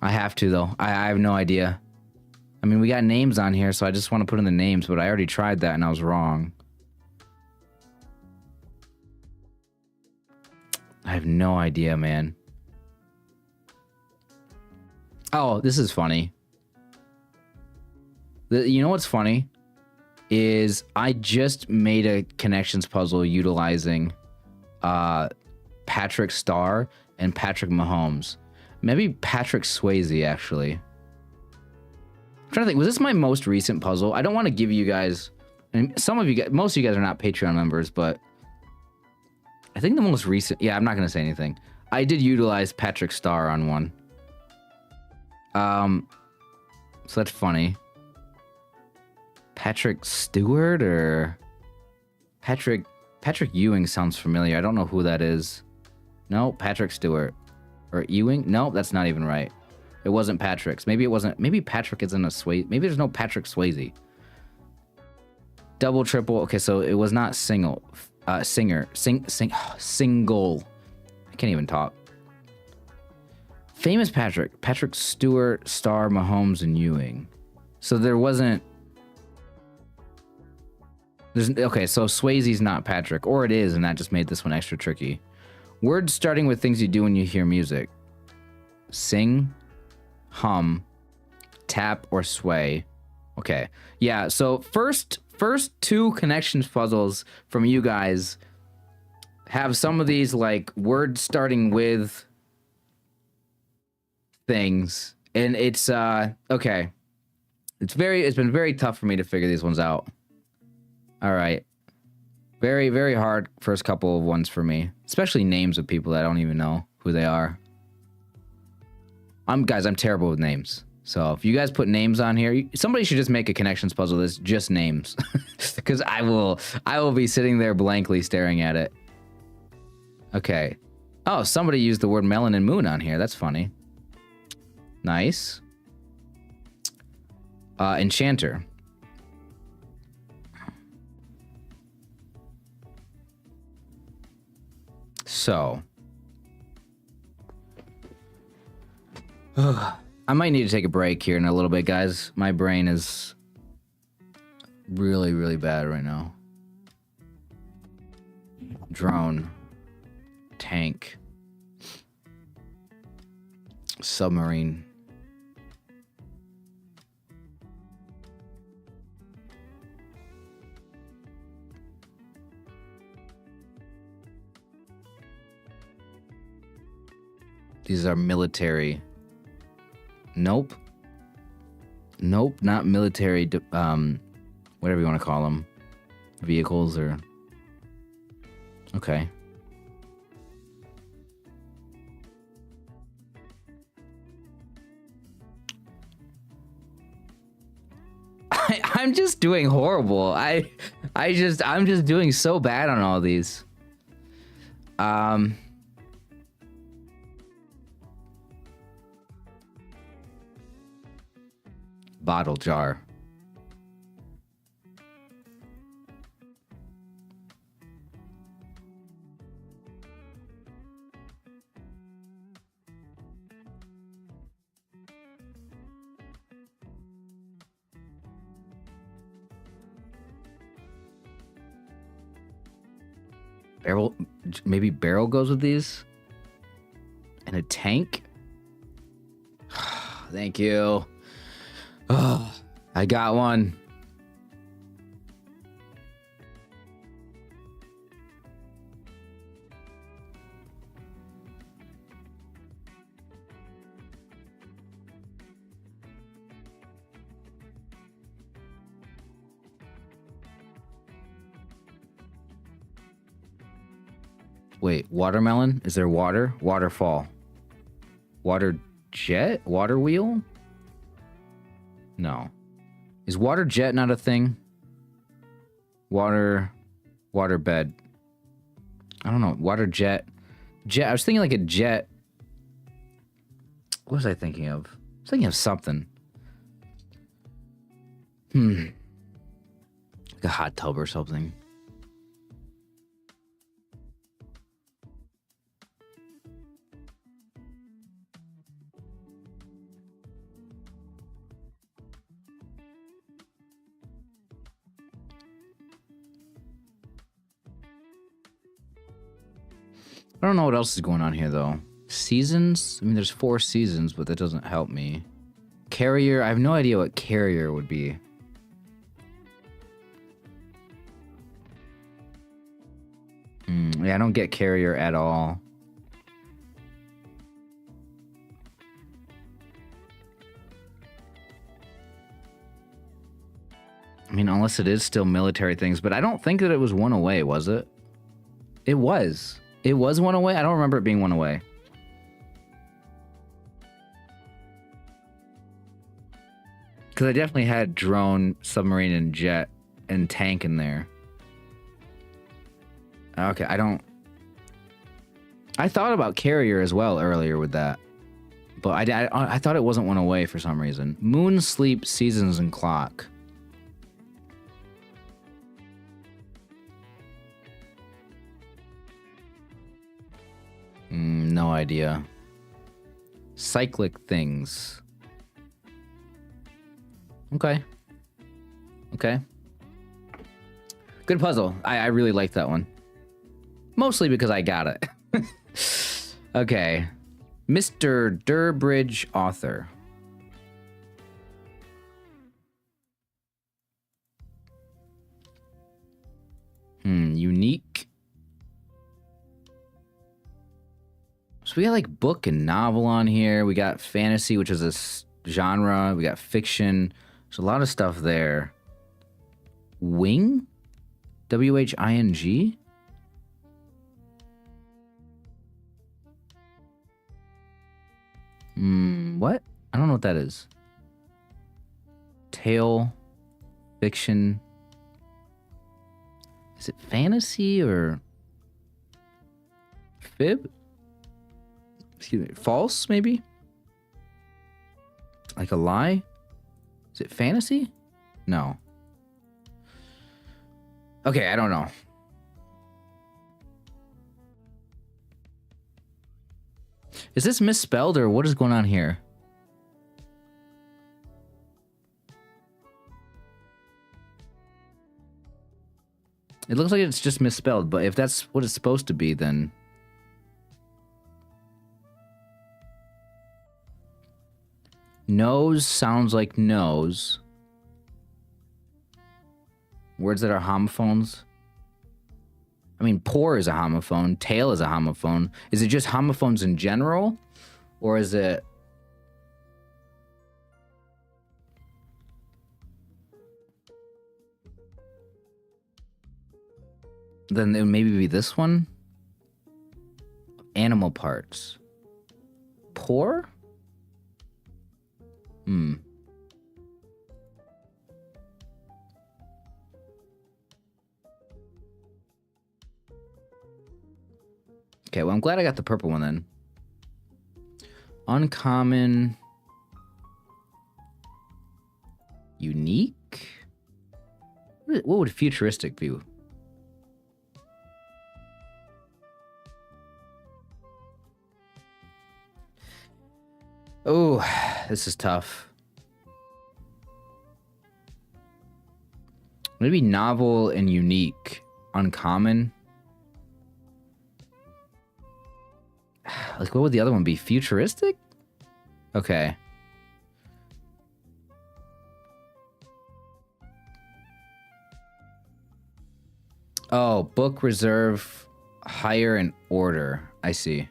I have to, though. I have no idea. I mean, we got names on here, so I just want to put in the names, but I already tried that and I was wrong. I have no idea, man. Oh, this is funny. You know what's funny? Is I just made a connections puzzle utilizing Patrick Star and Patrick Mahomes. Maybe Patrick Swayze, actually. I'm trying to think, was this my most recent puzzle? I don't want to give you guys, and some of you guys, most of you guys are not Patreon members, but I think the most recent, yeah, I'm not going to say anything. I did utilize Patrick Star on one. So that's funny. Patrick Stewart or Patrick Ewing sounds familiar. I don't know who that is. No, Patrick Stewart or Ewing. No, that's not even right. It wasn't Patrick's. Maybe it wasn't. Maybe Patrick isn't a Swayze. Maybe there's no Patrick Swayze. Double, triple. Okay, so it was not single. Single. I can't even talk. Famous Patrick. Patrick Stewart, Star, Mahomes, and Ewing. So there wasn't. Okay, so Swayze's not Patrick. Or it is, and that just made this one extra tricky. Words starting with things you do when you hear music. Sing, hum, tap, or sway. Okay. Yeah, so first two connections puzzles from you guys have some of these like words starting with things. And it's okay. It's been very tough for me to figure these ones out. All right. Very, very hard first couple of ones for me. Especially names of people that I don't even know who they are. I'm terrible with names. So if you guys put names on here, somebody should just make a connections puzzle that's just names. Because I will be sitting there blankly staring at it. Okay. Oh, somebody used the word melon and moon on here. That's funny. Nice. enchanter. So, I might need to take a break here in a little bit, guys. My brain is really, really bad right now. Drone. Tank. Submarine. These are military. Nope. Nope, not military, whatever you want to call them. Vehicles or... Okay. I'm just doing horrible. I'm just doing so bad on all these. Bottle jar. Barrel, maybe barrel goes with these. And a tank. Thank you. Oh, I got one. Wait, watermelon? Is there water? Waterfall. Water jet? Water wheel? No. Is water jet not a thing? Water bed. I don't know. Water jet. Jet. I was thinking like a jet. What was I thinking of? I was thinking of something. Like a hot tub or something. I don't know what else is going on here, though. Seasons? I mean, there's 4 seasons, but that doesn't help me. Carrier? I have no idea what carrier would be. Yeah, I don't get carrier at all. I mean, unless it is still military things, but I don't think that it was one away, was it? It was. It was one away? I don't remember it being one away. Because I definitely had drone, submarine, and jet, and tank in there. Okay, I thought about carrier as well earlier with that. But I thought it wasn't one away for some reason. Moon, sleep, seasons, and clock. No idea. Cyclic things. Okay. Okay. Good puzzle. I really like that one. Mostly because I got it. Okay. Mr. Durbridge, author. Unique. So we got like book and novel on here. We got fantasy, which is a genre. We got fiction. There's a lot of stuff there. Wing? W-H-I-N-G? What? I don't know what that is. Tale. Fiction. Is it fantasy or fib? Excuse me. False, maybe? Like a lie? Is it fantasy? No. Okay, I don't know. Is this misspelled or what is going on here? It looks like it's just misspelled, but if that's what it's supposed to be, then... Nose sounds like nose. Words that are homophones. I mean, poor is a homophone. Tail is a homophone. Is it just homophones in general? Or is it... Then it would maybe be this one? Animal parts. Poor? Hmm. Okay, well, I'm glad I got the purple one then. Uncommon. Unique? What would futuristic be? Oh, this is tough. Maybe novel and unique. Uncommon. Like, what would the other one be? Futuristic? Okay. Oh, book reserve, higher in order. I see.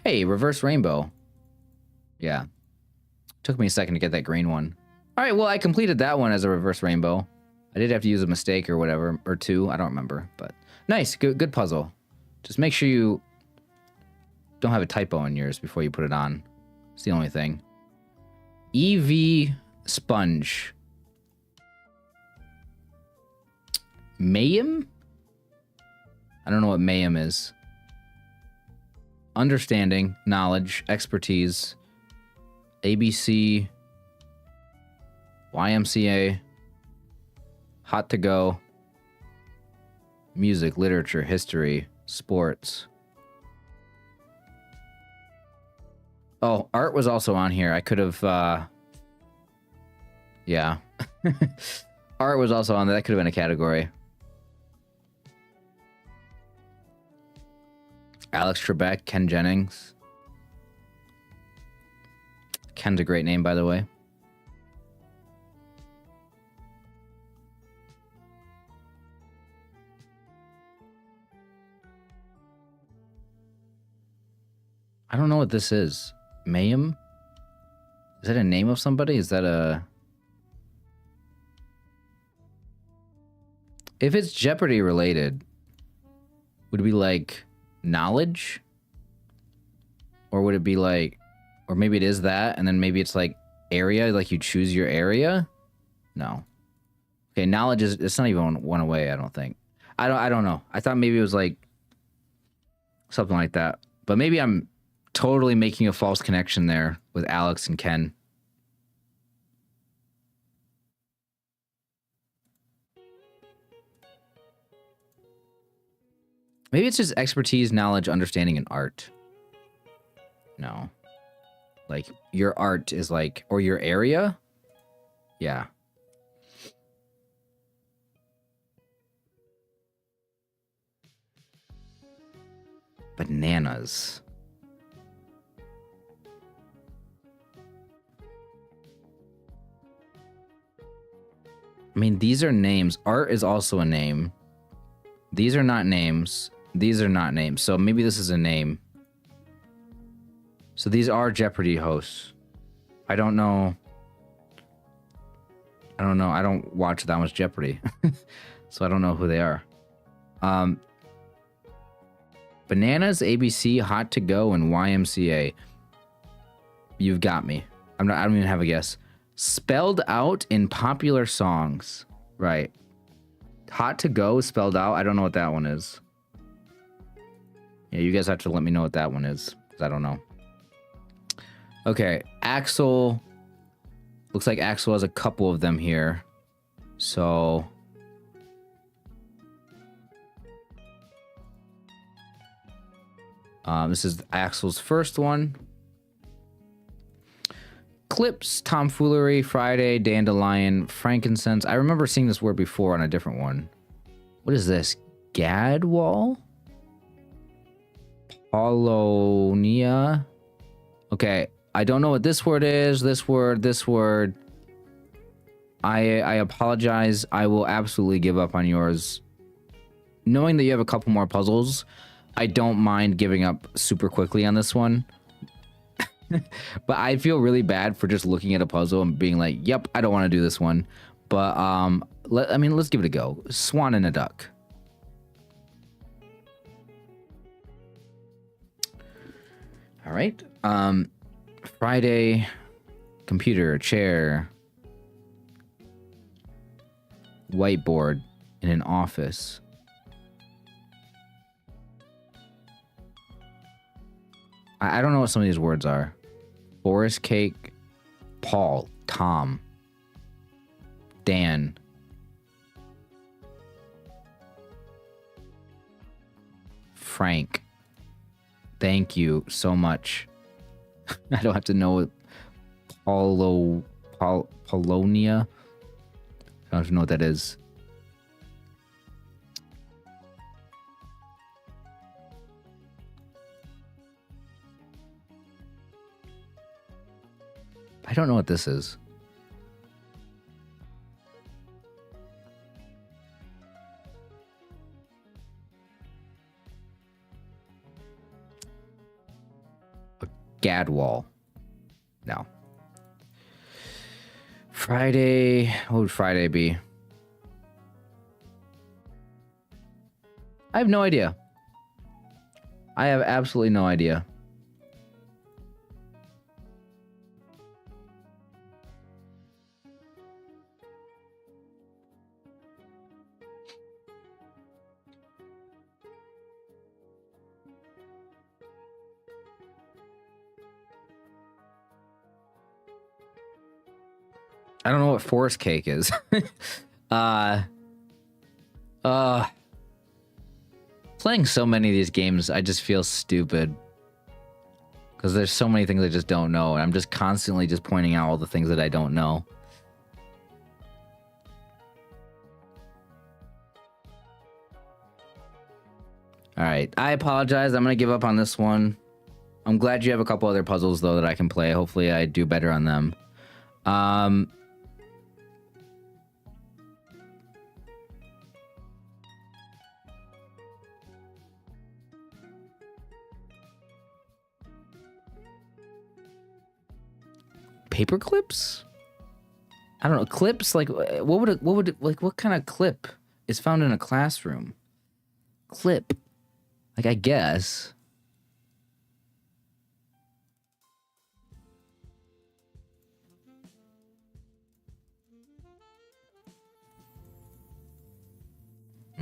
Hey, reverse rainbow. Yeah. Took me a second to get that green one. All right, well, I completed that one as a reverse rainbow. I did have to use a mistake or whatever, or two. I don't remember, but nice. Good puzzle. Just make sure you don't have a typo in yours before you put it on. It's the only thing. EV sponge. Mayhem? I don't know what mayhem is. Understanding, knowledge, expertise, ABC, YMCA, hot to go, music, literature, history, sports. Oh, art was also on here. I could have, yeah. Art was also on there. That could have been a category. Alex Trebek, Ken Jennings. Ken's a great name, by the way. I don't know what this is. Mayhem? Is that a name of somebody? Is that a... If it's Jeopardy related, would it be like knowledge? Or would it be like... Or maybe it is that, and then maybe it's like area, like you choose your area? No. Okay, knowledge is... It's not even one away, I don't think. I don't know. I thought maybe it was like... Something like that. But maybe I'm totally making a false connection there with Alex and Ken. Maybe it's just expertise, knowledge, understanding, and art. No. Like, your art is like... Or your area? Yeah. Bananas. I mean, these are names. Art is also a name. These are not names. These are not names. So maybe this is a name. So these are Jeopardy hosts. I don't know. I don't know. I don't watch that much Jeopardy. So I don't know who they are. Bananas, ABC, Hot to Go, and YMCA. You've got me. I don't even have a guess. Spelled out in popular songs. Right. Hot to Go is spelled out. I don't know what that one is. Yeah, you guys have to let me know what that one is, because I don't know. Okay, Axel. Looks like Axel has a couple of them here. So this is Axel's first one. Clips, tomfoolery, Friday, dandelion, frankincense. I remember seeing this word before on a different one. What is this? Gadwall? Polonia? Okay, I don't know what this word is. This word. I apologize. I will absolutely give up on yours. Knowing that you have a couple more puzzles, I don't mind giving up super quickly on this one. But I feel really bad for just looking at a puzzle and being like, yep, I don't want to do this one. But, let's give it a go. Swan and a duck. All right. Friday, computer, chair, whiteboard in an office. I don't know what some of these words are. Forest cake, Paul, Tom, Dan. Frank. Thank you so much. I don't have to know what Polonia. I don't even know what that is. I don't know what this is. A gadwall. No. Friday. What would Friday be? I have no idea. I have absolutely no idea. I don't know what forest cake is. Playing so many of these games, I just feel stupid. Because there's so many things I just don't know. And I'm just constantly just pointing out all the things that I don't know. Alright, I apologize. I'm going to give up on this one. I'm glad you have a couple other puzzles, though, that I can play. Hopefully I do better on them. Paper clips? I don't know. Clips? Like, what kind of clip is found in a classroom? Clip. Like, I guess.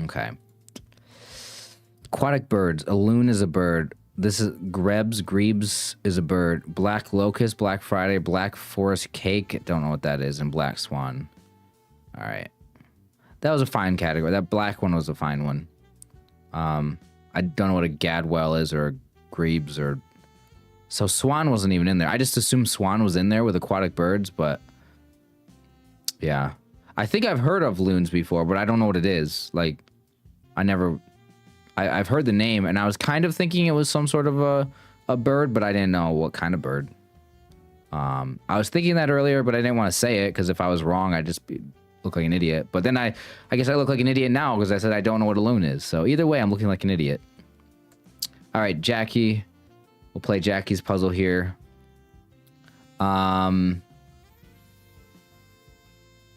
Okay. Aquatic birds. A loon is a bird. This is Grebes is a bird. Black locust, Black Friday, Black forest cake. Don't know what that is. And black swan. All right. That was a fine category. That black one was a fine one. I don't know what a gadwall is or a Grebes or... So swan wasn't even in there. I just assumed swan was in there with aquatic birds, but... Yeah. I think I've heard of loons before, but I don't know what it is. Like, I've heard the name, and I was kind of thinking it was some sort of a bird, but I didn't know what kind of bird. I was thinking that earlier, but I didn't want to say it, because if I was wrong, I'd just look like an idiot. But then I guess I look like an idiot now, because I said I don't know what a loon is. So either way, I'm looking like an idiot. All right, Jackie. We'll play Jackie's puzzle here.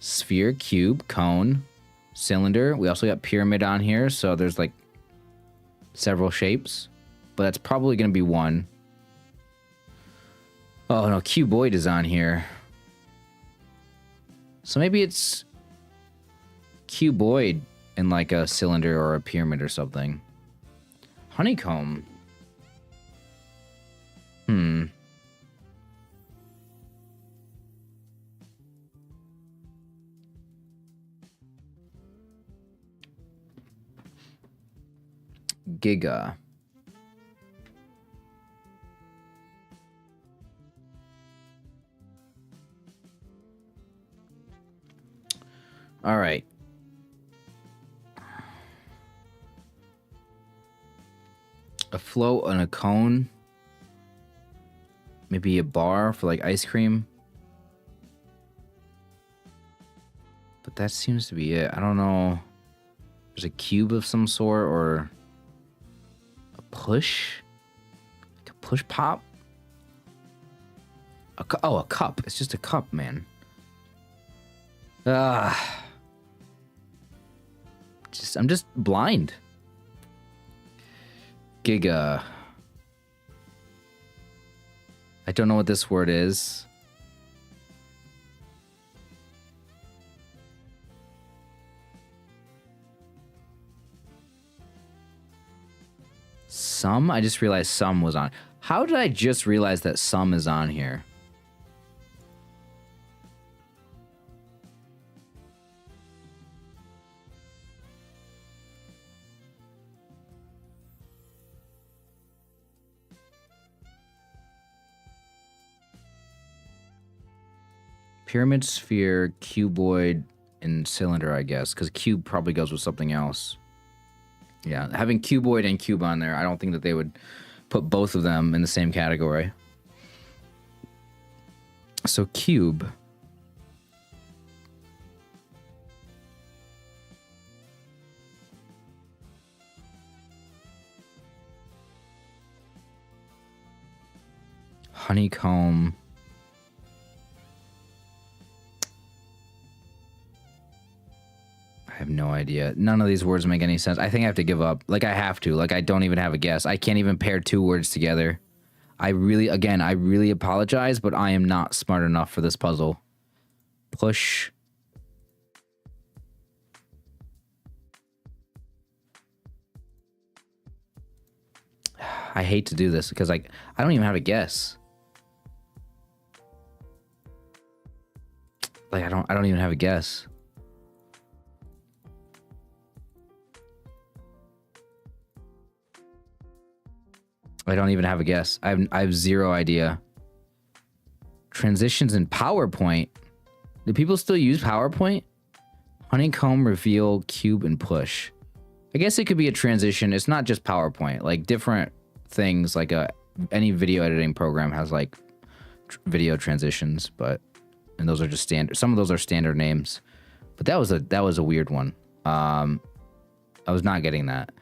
Sphere, cube, cone, cylinder. We also got pyramid on here, so there's like several shapes, but that's probably going to be one. Oh no, cuboid is on here. So maybe it's cuboid in like a cylinder or a pyramid or something. Honeycomb. Giga. All right. A float on a cone. Maybe a bar for like ice cream. But that seems to be it. I don't know. There's a cube of some sort or a push. Like a push pop. Oh, a cup. It's just a cup, man. I'm just blind. Giga. I don't know what this word is. Some? I just realized some was on. How did I just realize that some is on here? Pyramid, sphere, cuboid, and cylinder, I guess, because cube probably goes with something else. Yeah, having cuboid and cube on there, I don't think that they would put both of them in the same category. So cube. Honeycomb. I have no idea. None of these words make any sense. I think I have to give up. Like, I have to. Like, I don't even have a guess. I can't even pair two words together. I really apologize, but I am not smart enough for this puzzle. Push. I hate to do this because, like, I don't even have a guess. Like, I don't even have a guess. I don't even have a guess. I have zero idea. Transitions in PowerPoint. Do people still use PowerPoint? Honeycomb, reveal, cube, and push. I guess it could be a transition. It's not just PowerPoint. Like different things, like any video editing program has like video transitions, and those are just standard. Some of those are standard names, but that was a weird one. I was not getting that.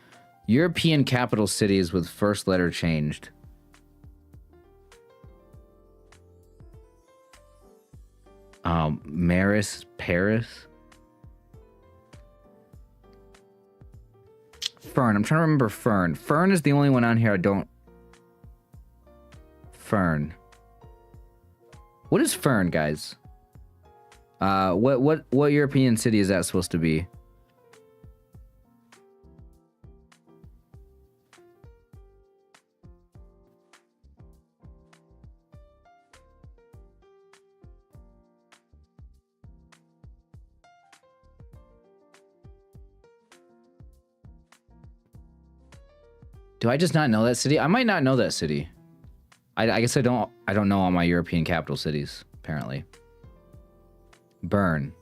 European capital cities with first letter changed. Maris, Paris. Fern. I'm trying to remember Fern. Fern is the only one on here I don't. Fern. What is Fern, guys? What European city is that supposed to be? Do I just not know that city? I might not know that city. I guess I don't know all my European capital cities, apparently. Bern.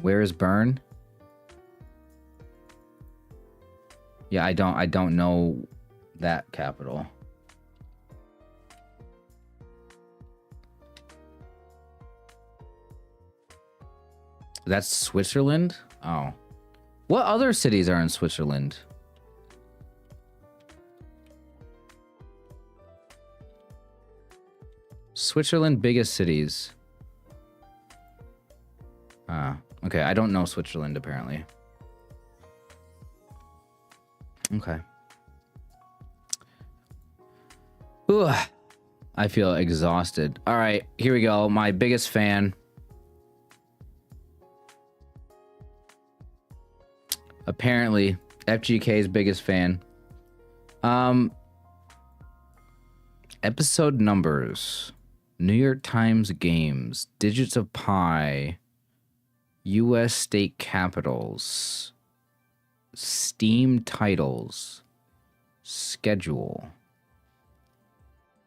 Where is Bern? Yeah, I don't know that capital. That's Switzerland? Oh. What other cities are in Switzerland? Switzerland biggest cities. Okay, I don't know Switzerland apparently. Okay. Ugh. I feel exhausted. All right, here we go. My biggest fan. Apparently, FGK's biggest fan. Episode numbers. New York Times games. Digits of pi. U.S. state capitals. Steam titles. schedule,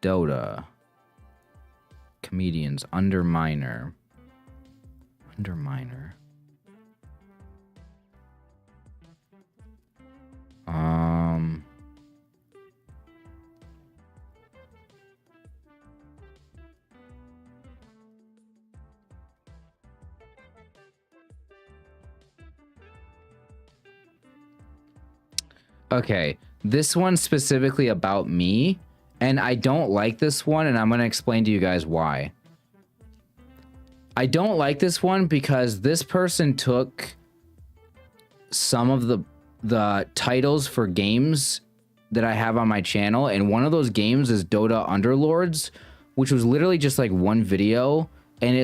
Dota, comedians, Underminer. Okay, this one's specifically about me, and I don't like this one, and I'm going to explain to you guys why. I don't like this one because this person took some of the titles for games that I have on my channel, and one of those games is Dota Underlords, which was literally just like one video, and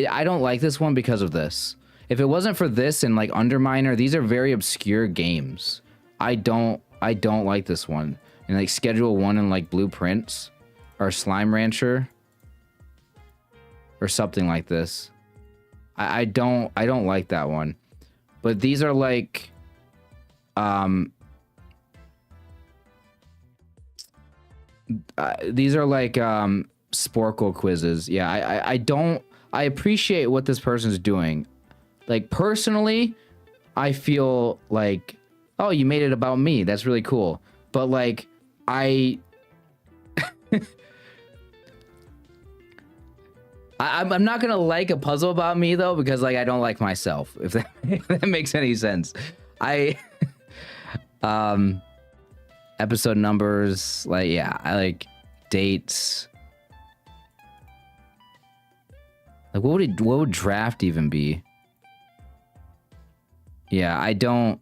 I don't like this one because of this. If it wasn't for this and like Underminer, these are very obscure games. I don't like this one. And like Schedule 1 and like Blueprints or Slime Rancher or something like this. I don't like that one. But these are like Sporkle quizzes. Yeah, I appreciate what this person's doing. Like, personally, I feel like, oh, you made it about me. That's really cool. But, like, I'm not going to like a puzzle about me, though, because, like, I don't like myself, if that makes any sense. Episode numbers, like, yeah, I like dates. Like, what would draft even be? Yeah, I don't.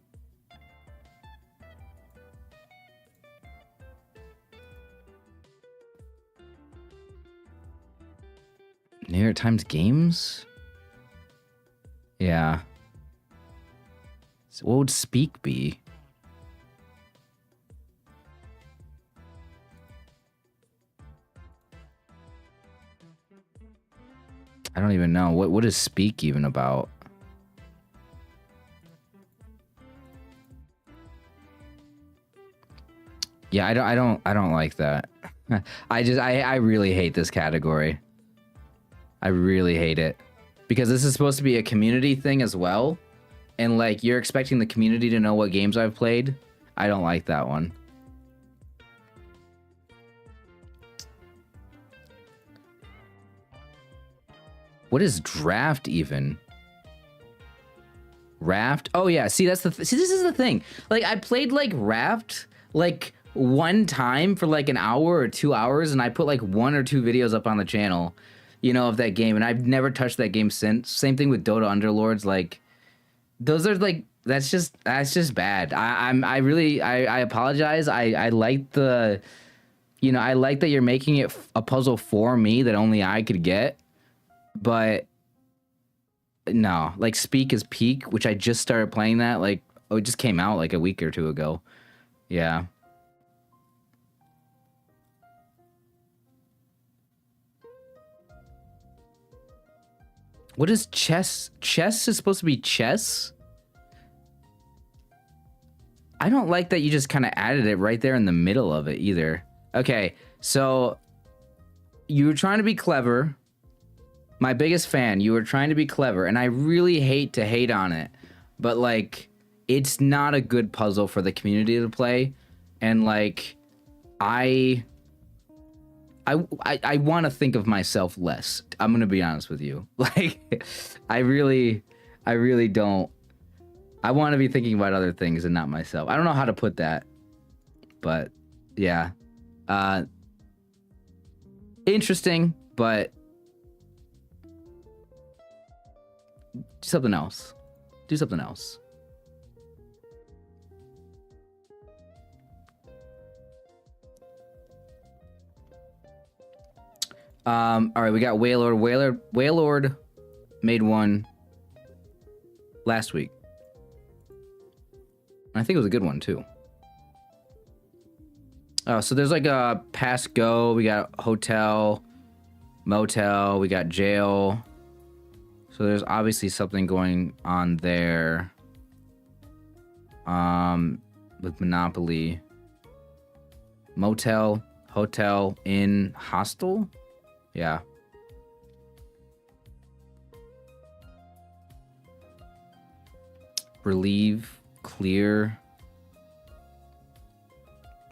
New York Times games? Yeah. So what would speak be? I don't even know. What is speak even about? Yeah, I don't like that. I really hate this category. I really hate it. Because this is supposed to be a community thing as well. And like you're expecting the community to know what games I've played. I don't like that one. What is draft even? Raft? Oh yeah, see that's see this is the thing. Like I played like Raft like one time for like an hour or 2 hours, and I put like 1 or 2 videos up on the channel, you know, of that game, and I've never touched that game since. Same thing with Dota Underlords. Like those are like that's just bad. I really apologize. I like the, you know, I like that you're making it a puzzle for me that only I could get, but no, like Speak is Peak, which I just started playing that, like, oh, it just came out like a week or 2 ago. Yeah. What is chess? Chess is supposed to be chess? I don't like that you just kind of added it right there in the middle of it either. Okay, so you were trying to be clever. My biggest fan, you were trying to be clever, and I really hate to hate on it, but like it's not a good puzzle for the community to play, and like I want to think of myself less. I'm gonna be honest with you. Like I really don't. I want to be thinking about other things and not myself. I don't know how to put that, but yeah, interesting, but do something else. Do something else. All right, we got Wailord. Wailord made one last week. I think it was a good one too. So there's like a pass go. We got hotel, motel. We got jail. So there's obviously something going on there. with Monopoly. Motel, hotel, inn, hostel? Yeah. Relieve, clear.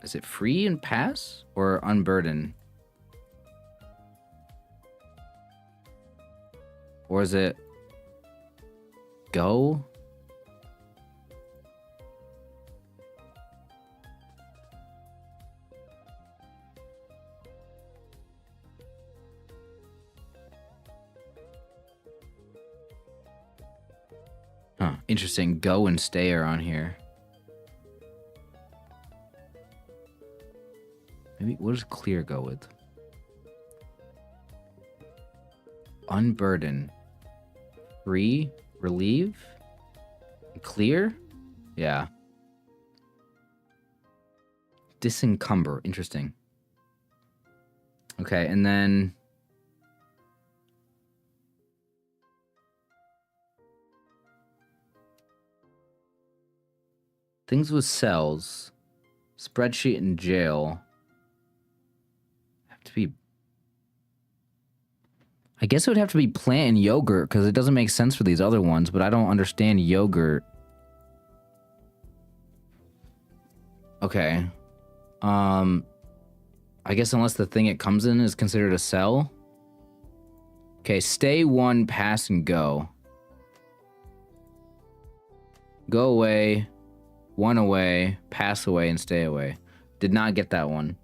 Is it free and pass or unburden? Or is it go? Huh, interesting. Go and stay are on here. Maybe what does clear go with? Unburden. Free, relieve, clear? Yeah. Disencumber. Interesting. Okay, and then things with cells. Spreadsheet in jail. Have to be. I guess it would have to be plant and yogurt because it doesn't make sense for these other ones, but I don't understand yogurt. Okay. I guess unless the thing it comes in is considered a cell. Okay, stay one, pass and go. Go away, one away, pass away, and stay away. Did not get that one.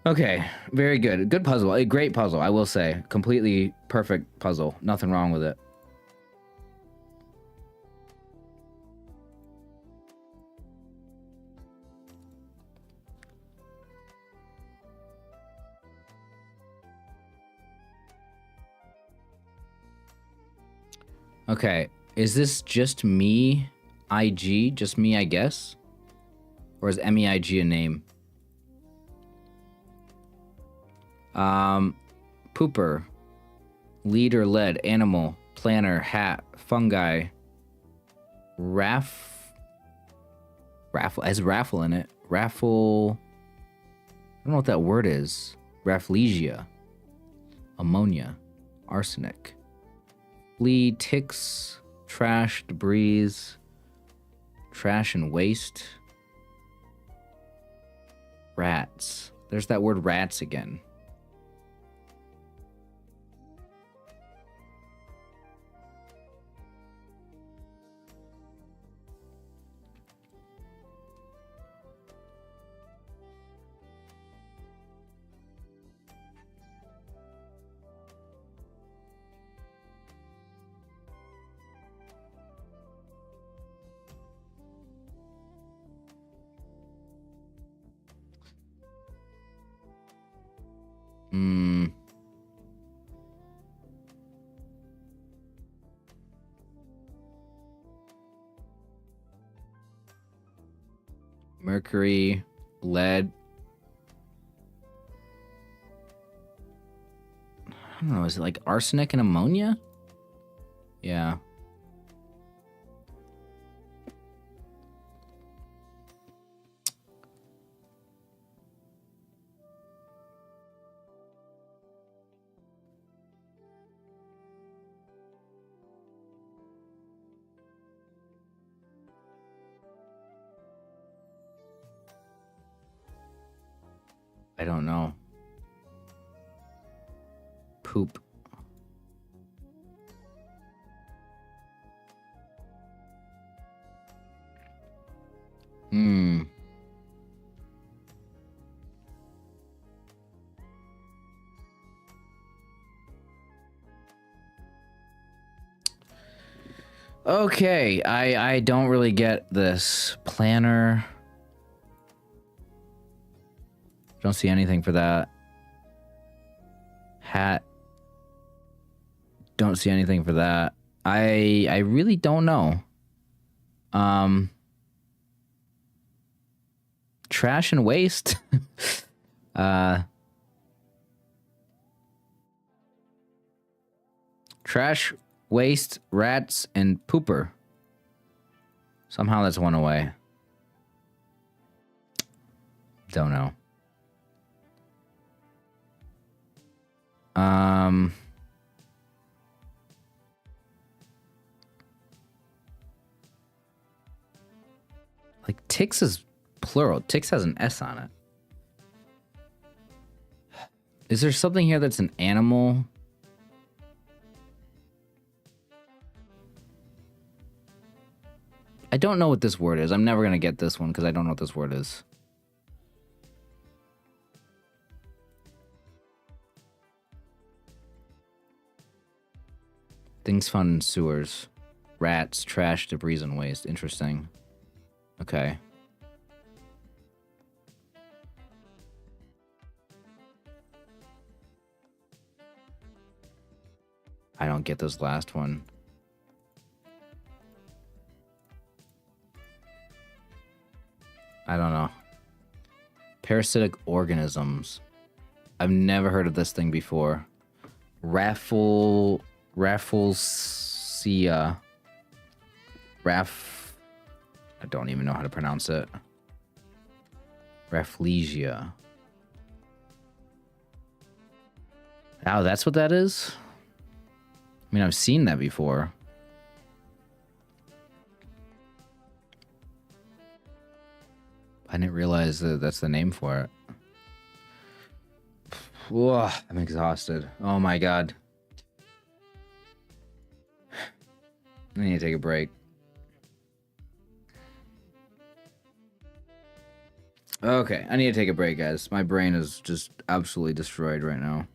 Okay, very good. Good puzzle. A great puzzle, I will say. Completely perfect puzzle. Nothing wrong with it. Okay, is this just me, IG? Just me, I guess? Or is MEIG a name? Pooper, lead or lead, animal, planner, hat, fungi, raffle, has raffle in it. Raffle, I don't know what that word is. Rafflesia, ammonia, arsenic, flea, ticks, trash, debris, trash and waste, rats. There's that word rats again. Mercury, lead. I don't know, is it like arsenic and ammonia? Yeah. I don't know. Poop. Okay, I don't really get this. Planner. Don't see anything for that. Hat. Don't see anything for that. I really don't know. Trash and waste. Trash, waste, rats, and pooper. Somehow that's one away. Don't know. Like ticks is plural. Ticks has an S on it. Is there something here that's an animal? I don't know what this word is. I'm never going to get this one because I don't know what this word is. Things found in sewers. Rats, trash, debris, and waste. Interesting. Okay. I don't get this last one. I don't know. Parasitic organisms. I've never heard of this thing before. Rafflesia. I don't even know how to pronounce it. Rafflesia. Oh, that's what that is? I mean, I've seen that before. I didn't realize that that's the name for it. Whoa, I'm exhausted. Oh my god. I need to take a break. Okay, I need to take a break, guys. My brain is just absolutely destroyed right now.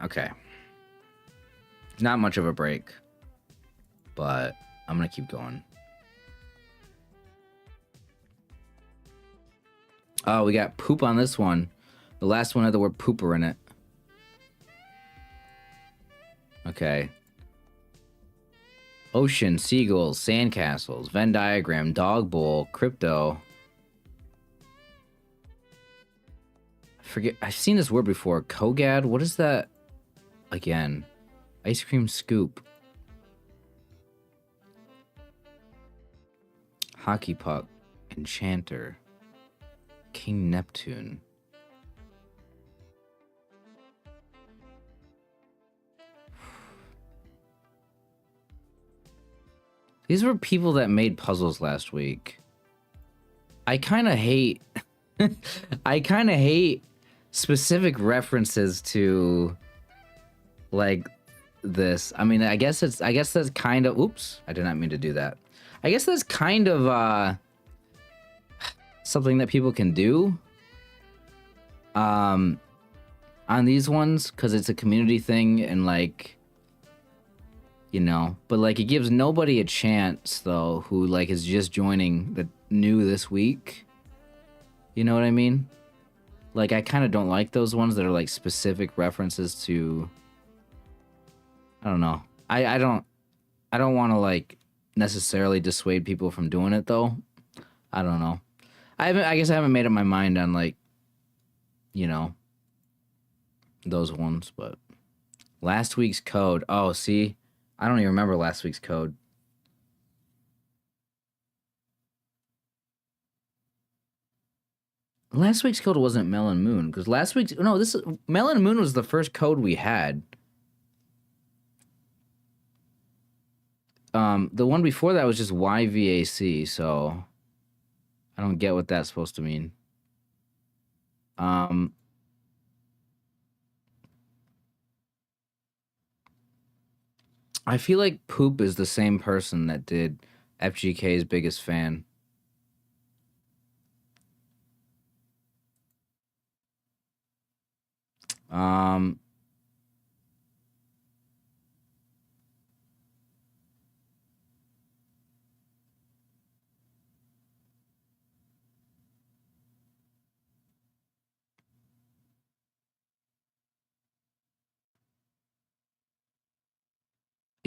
Okay. Not much of a break, but I'm gonna keep going. Oh, we got poop on this one. The last one had the word pooper in it. Okay. Ocean, seagulls, sandcastles, Venn diagram, dog bowl, crypto. Forget, I've seen this word before. Kogad? What is that? Again. Ice cream scoop. Hockey puck. Enchanter. King Neptune. These were people that made puzzles last week. I kind of hate... I kind of hate specific references to like this. I mean, I guess that's kind of, oops, I did not mean to do that. I guess that's kind of something that people can do on these ones because it's a community thing and like, you know, but like it gives nobody a chance though who like is just joining the new this week. You know what I mean? Like, I kind of don't like those ones that are, like, specific references to... I don't know. I don't want to, like, necessarily dissuade people from doing it, though. I don't know. I guess I haven't made up my mind on, like, you know, those ones, but... Last week's code. Oh, see? I don't even remember last week's code. Last week's code wasn't Melon Moon, because last week's... No, Melon Moon was the first code we had. The one before that was just YVAC, so... I don't get what that's supposed to mean. I feel like Poop is the same person that did FGK's Biggest Fan.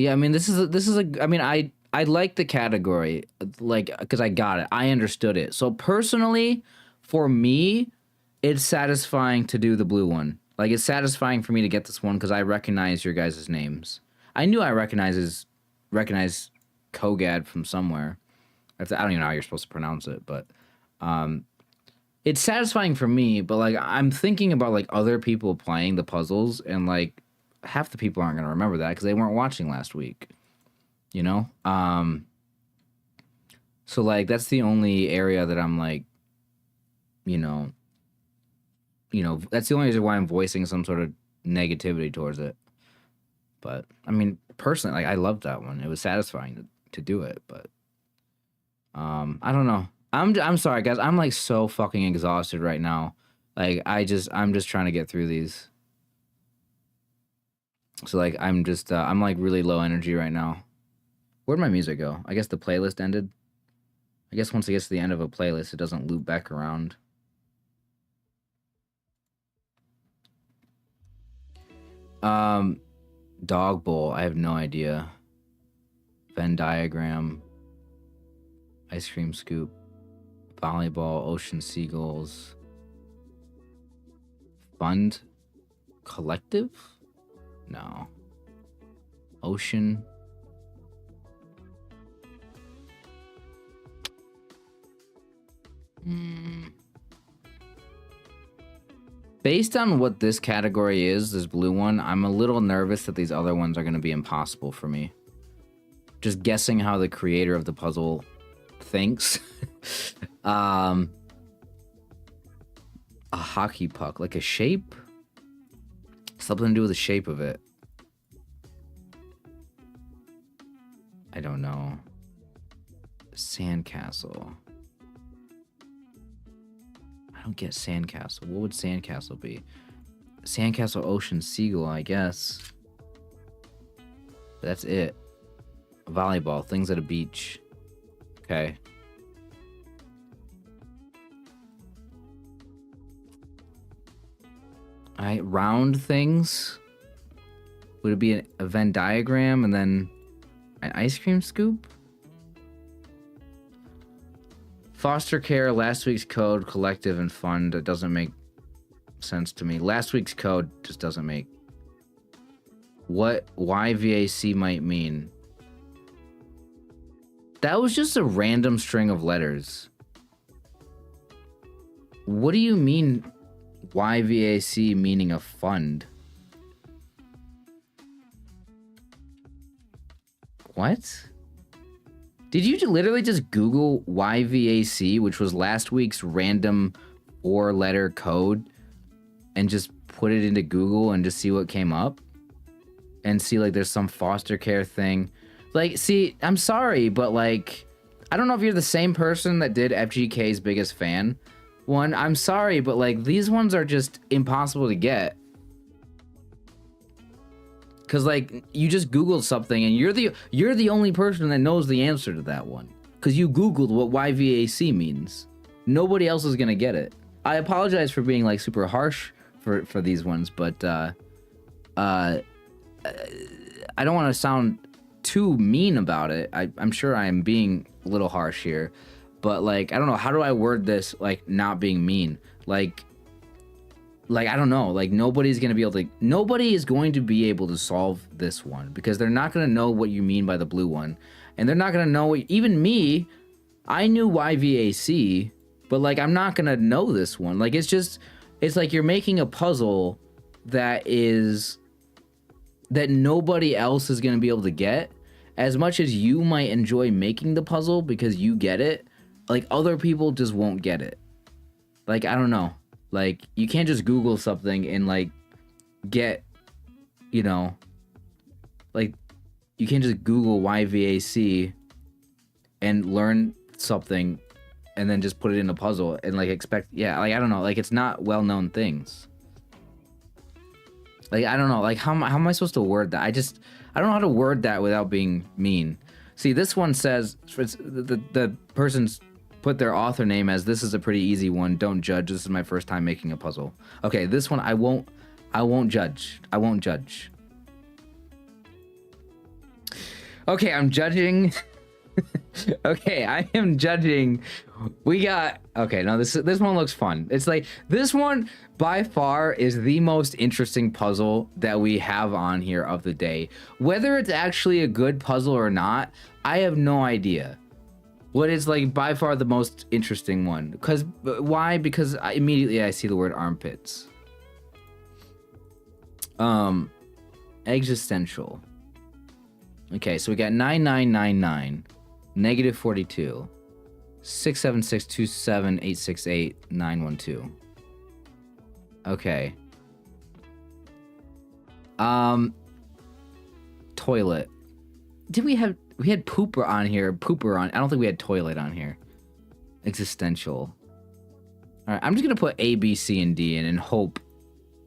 Yeah, I mean, this is a. I mean, I like the category, like, because I got it. I understood it. So personally, for me, it's satisfying to do the blue one. Like, it's satisfying for me to get this one because I recognize your guys' names. I knew I recognized Kogad from somewhere. I don't even know how you're supposed to pronounce it, but it's satisfying for me. But like, I'm thinking about like other people playing the puzzles, and like half the people aren't gonna remember that because they weren't watching last week. You know, so like that's the only area that I'm like, you know, that's the only reason why I'm voicing some sort of negativity towards it. But I mean, personally, like I loved that one. It was satisfying to do it, but I don't know. I'm sorry, guys. I'm like so fucking exhausted right now. Like I'm just trying to get through these. So like I'm like really low energy right now. Where'd my music go? I guess the playlist ended. I guess once it gets to the end of a playlist, it doesn't loop back around. Dog bowl. I have no idea. Venn diagram. Ice cream scoop. Volleyball. Ocean seagulls. Fund. Collective? No. Ocean. Based on what this category is, this blue one, I'm a little nervous that these other ones are going to be impossible for me. Just guessing how the creator of the puzzle thinks. A hockey puck, like a shape? Something to do with the shape of it. I don't know. Sandcastle. I don't get sandcastle. What would sandcastle be? Sandcastle, ocean, seagull, I guess. But that's it. Volleyball, things at a beach. Okay. Alright, round things. Would it be a Venn diagram and then an ice cream scoop? Foster care, last week's code, collective, and fund. It doesn't make sense to me. Last week's code just doesn't make... What YVAC might mean. That was just a random string of letters. What do you mean YVAC meaning a fund? What? Did you literally just Google YVAC, which was last week's random 4-letter code, and just put it into Google and just see what came up? And see, like, there's some foster care thing. Like, see, I'm sorry, but, like, I don't know if you're the same person that did FGK's Biggest Fan one. I'm sorry, but, like, these ones are just impossible to get. Because, like, you just Googled something, and you're the only person that knows the answer to that one. Because you Googled what YVAC means. Nobody else is going to get it. I apologize for being, like, super harsh for these ones, but I don't want to sound too mean about it. I'm sure I am being a little harsh here. But, like, I don't know. How do I word this, like, not being mean? Like, I don't know, like nobody is going to be able to solve this one because they're not going to know what you mean by the blue one. And they're not going to know what, even me, I knew YVAC, but like, I'm not going to know this one. Like, it's like you're making a puzzle that nobody else is going to be able to get. As much as you might enjoy making the puzzle because you get it, like other people just won't get it. Like, I don't know. Like, you can't just Google something and, like, get, you know, like, you can't just Google YVAC and learn something and then just put it in a puzzle and, like, expect, yeah, like, I don't know, like, it's not well-known things. Like, I don't know, like, how am I supposed to word that? I don't know how to word that without being mean. See, this one says, it's, the person's put their author name as, this is a pretty easy one, don't judge, this is my first time making a puzzle. Okay, this one I won't judge. Okay, I'm judging. Okay, I am judging. We got okay. No, this one looks fun. It's like this one by far is the most interesting puzzle that we have on here of the day. Whether it's actually a good puzzle or not, I have no idea. What is like by far the most interesting one? Because why? Because immediately I see the word armpits. Existential. Okay, so we got 9999, negative 42, 67627868912. Okay. Toilet. Did we had pooper on here? Pooper on. I don't think we had toilet on here. Existential. All right, I'm just gonna put A, B, C, and D in and hope.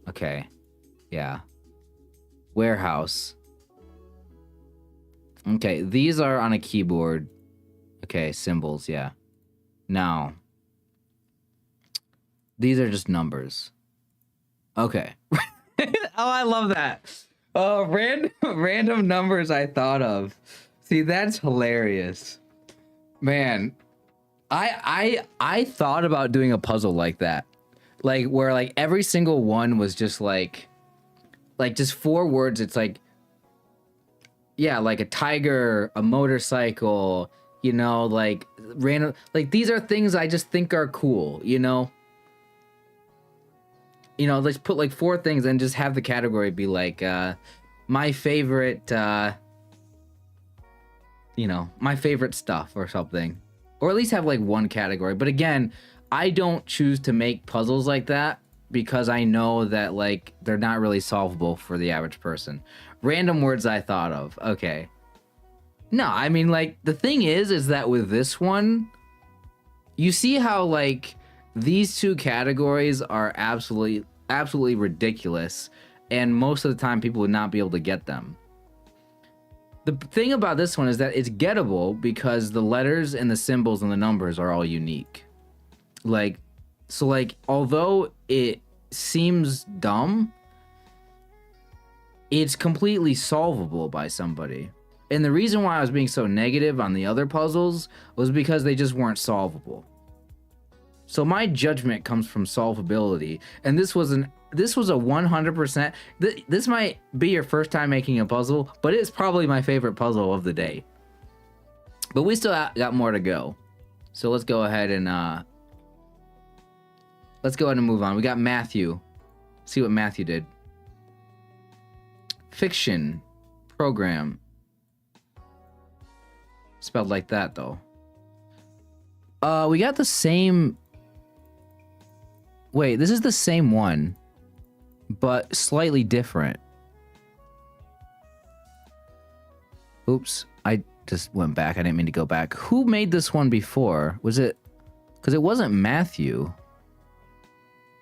Okay. Yeah. Warehouse. Okay, these are on a keyboard. Okay, symbols, yeah. Now, these are just numbers. Okay. Oh, I love that. Oh, random numbers I thought of. See, that's hilarious. Man, I thought about doing a puzzle like that. Like where like every single one was just like just 4 words. It's like, yeah, like a tiger, a motorcycle, you know, like random, like these are things I just think are cool, you know? You know, let's put like 4 things and just have the category be like, my favorite, you know, my favorite stuff or something. Or at least have like one category. But again, I don't choose to make puzzles like that because I know that like they're not really solvable for the average person. Random words I thought of. Okay. No, I mean like the thing is that with this one, you see how like these 2 categories are absolutely ridiculous, and most of the time people would not be able to get them. The thing about this one is that it's gettable because the letters and the symbols and the numbers are all unique. Like, so like, although it seems dumb, it's completely solvable by somebody. And the reason why I was being so negative on the other puzzles was because they just weren't solvable. So my judgment comes from solvability, and this was a 100%. This might be your first time making a puzzle, but it's probably my favorite puzzle of the day. But we still got more to go, so let's go ahead and move on. We got Matthew. See what Matthew did. Fiction, program. Spelled like that though. We got the same. Wait, this is the same one, but slightly different. Oops, I just went back. I didn't mean to go back. Who made this one before? Was it? Because it wasn't Matthew.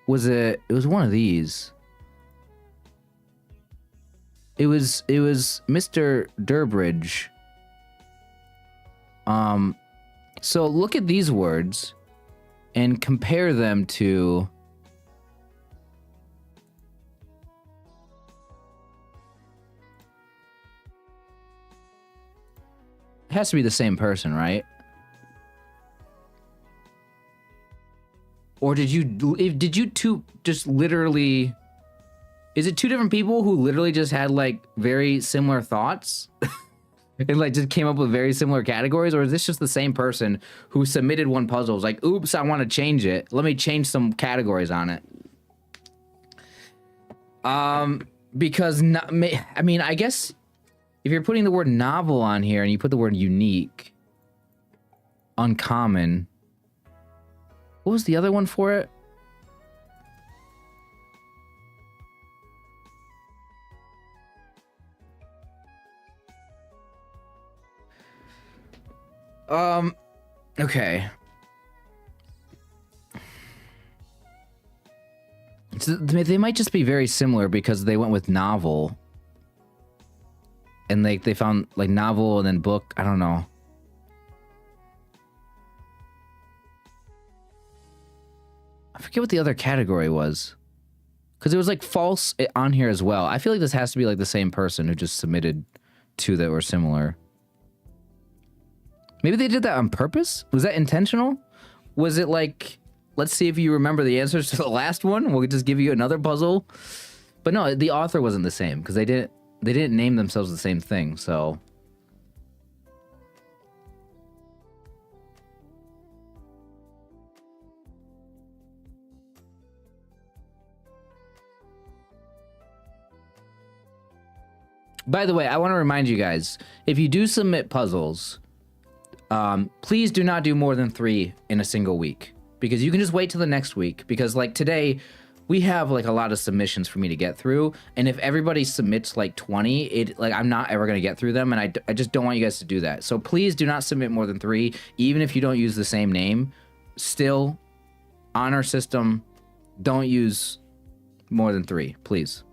Was it? It was one of these. It was Mr. Durbridge. So look at these words and compare them to it has to be the same person, right? Or did you two just literally, is it 2 different people who literally just had like very similar thoughts? And like just came up with very similar categories? Or is this just the same person who submitted one puzzle? Was like, oops, I want to change it. Let me change some categories on it. Because I mean, I guess if you're putting the word novel on here and you put the word unique, uncommon, what was the other one for it? Okay. So they might just be very similar because they went with novel. And like they found like novel and then book. I don't know. I forget what the other category was. Because it was like false on here as well. I feel like this has to be like the same person who just submitted 2 that were similar. Maybe they did that on purpose? Was that intentional? Was it like, let's see if you remember the answers to the last one. We'll just give you another puzzle. But no, the author wasn't the same because they didn't name themselves the same thing. So by the way, I want to remind you guys, if you do submit puzzles, please do not do more than 3 in a single week, because you can just wait till the next week, because like today we have like a lot of submissions for me to get through, and if everybody submits like 20, I'm not ever going to get through them, and I just don't want you guys to do that. So please do not submit more than 3, even if you don't use the same name. Still, on our system, don't use more than 3, please.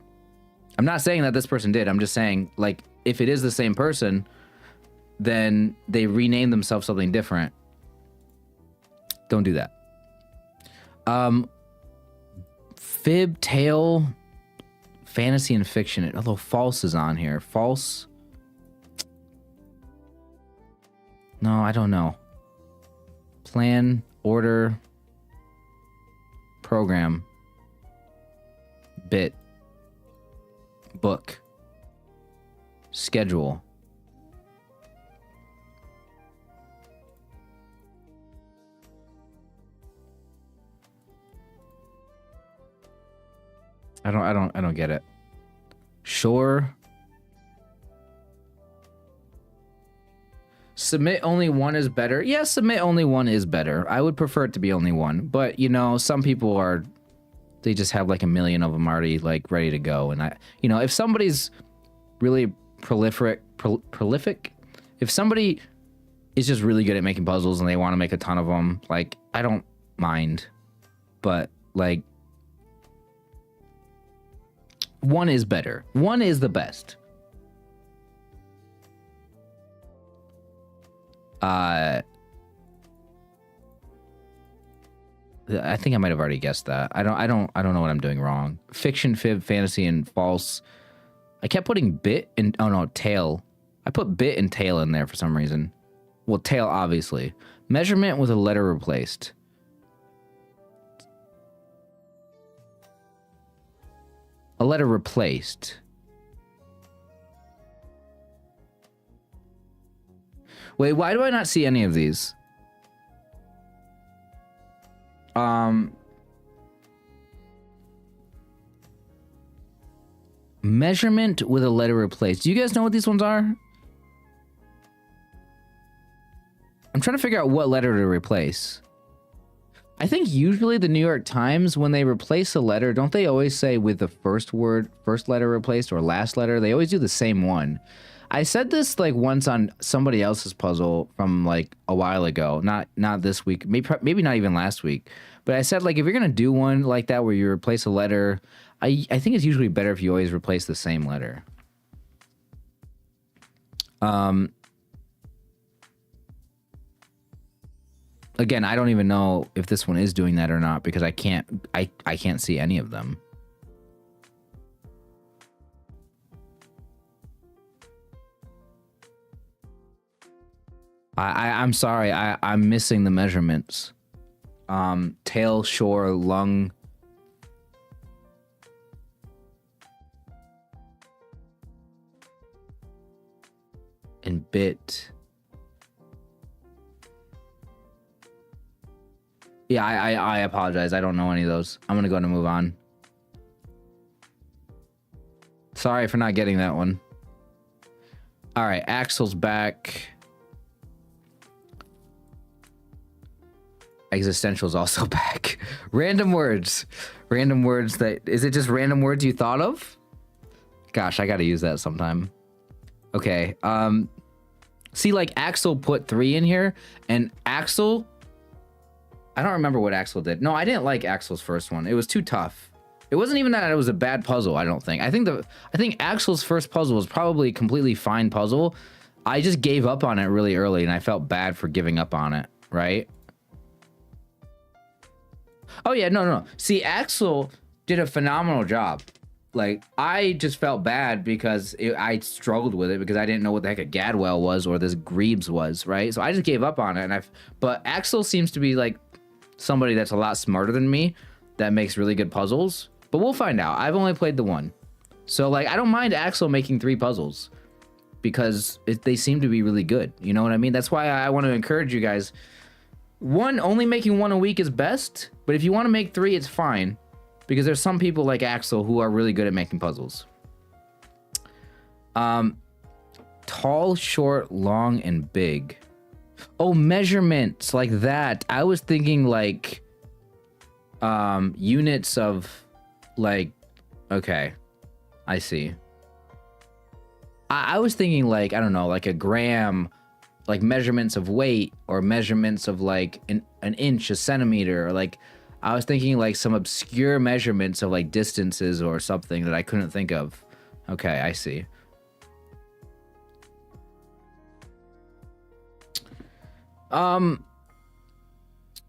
I'm not saying that this person did. I'm just saying, like, if it is the same person, then they rename themselves something different. Don't do that. Fib, tale, fantasy, and fiction. Although false is on here. False. No, I don't know. Plan, order, program, bit, book, schedule. I don't get it. Sure. Submit only 1 is better. Yeah, submit only 1 is better. I would prefer it to be only 1, but you know, some people they just have like a million of them already like ready to go. And if somebody's really prolific, if somebody is just really good at making puzzles and they want to make a ton of them, like, I don't mind, but like, 1 is better. 1 is the best. I think I might have already guessed that. I don't know what I'm doing wrong. Fiction, fib, fantasy, and false. I kept putting bit and tale. I put bit and tale in there for some reason. Well, tale obviously. Measurement with a letter replaced. A letter replaced. Wait, why do I not see any of these? Measurement with a letter replaced. Do you guys know what these ones are? I'm trying to figure out what letter to replace. I think usually the New York Times, when they replace a letter, don't they always say with the first letter replaced or last letter? They always do the same one. I said this like once on somebody else's puzzle from like a while ago, not this week, maybe not even last week, but I said like if you're gonna do one like that where you replace a letter, I think it's usually better if you always replace the same letter. Again, I don't even know if this one is doing that or not because I can't see any of them. I'm sorry, I'm missing the measurements. Tail, shore, lung. And bit. Yeah, I apologize. I don't know any of those. I'm gonna go and move on. Sorry for not getting that one. All right, Axel's back. Existential's also back. Random words. Random words that... Is it just random words you thought of? Gosh, I gotta use that sometime. Okay, see, like, Axel put 3 in here, and Axel... I don't remember what Axel did. No, I didn't like Axel's first one. It was too tough. It wasn't even that it was a bad puzzle, I don't think. I think Axel's first puzzle was probably a completely fine puzzle. I just gave up on it really early, and I felt bad for giving up on it, right? Oh, yeah, no. See, Axel did a phenomenal job. like I just felt bad because I struggled with it because I didn't know what the heck a Gadwell was or this Greaves was, right? So I just gave up on it. But Axel seems to be like somebody that's a lot smarter than me that makes really good puzzles. But we'll find out. I've only played the one. So like I don't mind Axel making 3 puzzles because they seem to be really good. You know what I mean? That's why I want to encourage you guys. Only making 1 a week is best, but if you want to make 3, it's fine. Because there's some people like Axel who are really good at making puzzles. Tall, short, long, and big. Oh, measurements like that. I was thinking like units of like, okay, I see. I was thinking like, I don't know, like a gram, like measurements of weight or measurements of like an inch, a centimeter, or like I was thinking like some obscure measurements of like distances or something that I couldn't think of. Okay, I see.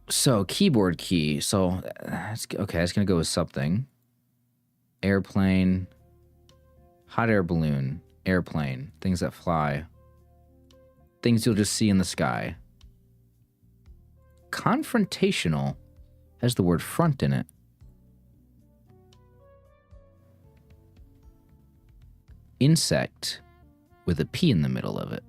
So keyboard key. So that's okay. That's gonna go with something. Airplane, hot air balloon, airplane, things that fly, things you'll just see in the sky. Confrontational has the word front in it. Insect with a P in the middle of it.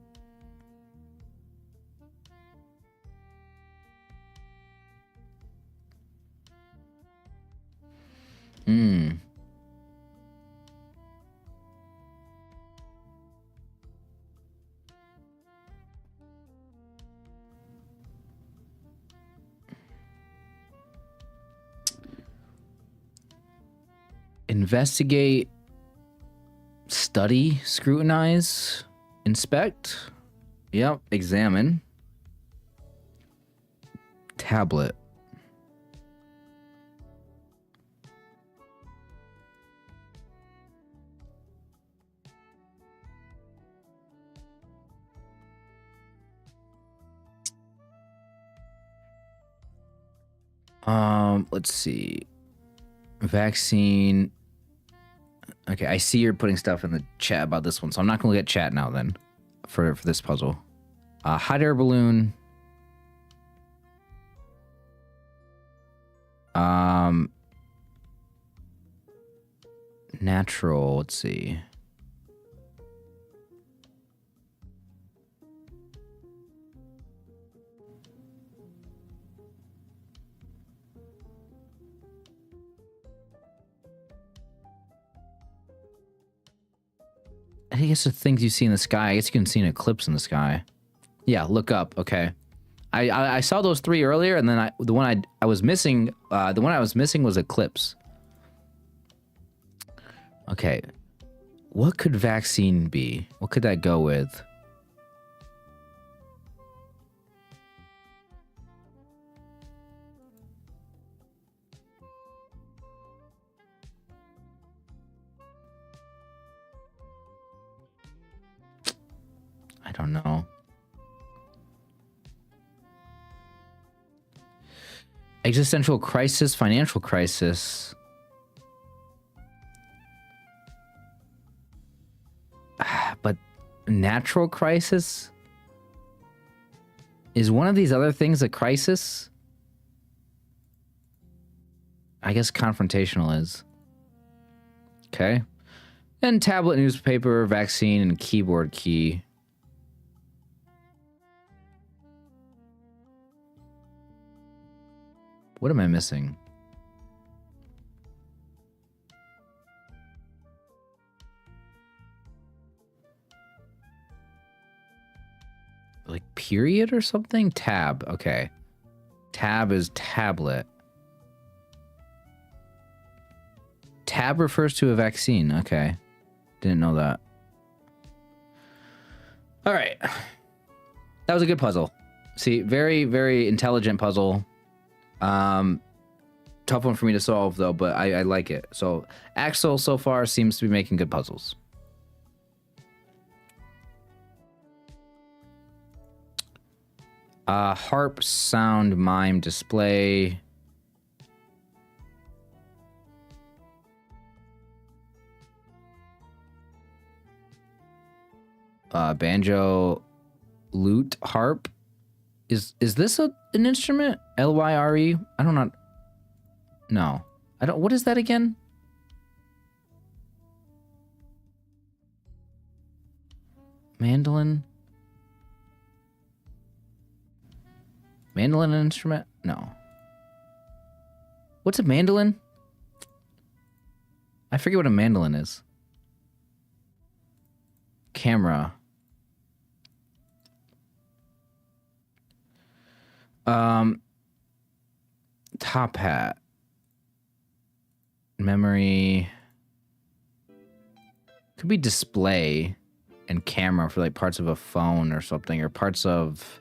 Investigate, study, scrutinize, inspect. Yep, examine. Tablet. Let's see. Vaccine. Okay, I see you're putting stuff in the chat about this one, so I'm not gonna get chat now then for this puzzle. Hot air balloon. Natural, let's see. I guess the things you see in the sky. I guess you can see an eclipse in the sky. Yeah, look up. Okay, I saw those 3 earlier, and then the one I was missing. The one I was missing was eclipse. Okay, what could vaccine be? What could that go with? I don't know. Existential crisis, financial crisis. But natural crisis? Is one of these other things a crisis? I guess confrontational is. Okay. And tablet, newspaper, vaccine, and keyboard key. What am I missing? Like period or something? Tab. Okay. Tab is tablet. Tab refers to a vaccine. Okay. Didn't know that. All right. That was a good puzzle. See, very, very intelligent puzzle. Tough one for me to solve though, but I like it. So Axel so far seems to be making good puzzles. Harp sound mime display. Banjo, lute, harp. Is this an instrument? Lyre? I don't know. No, I don't. What is that again? Mandolin. Mandolin an instrument? No. What's a mandolin? I forget what a mandolin is. Camera. Top hat. Memory. Could be display and camera for like parts of a phone or something, or parts of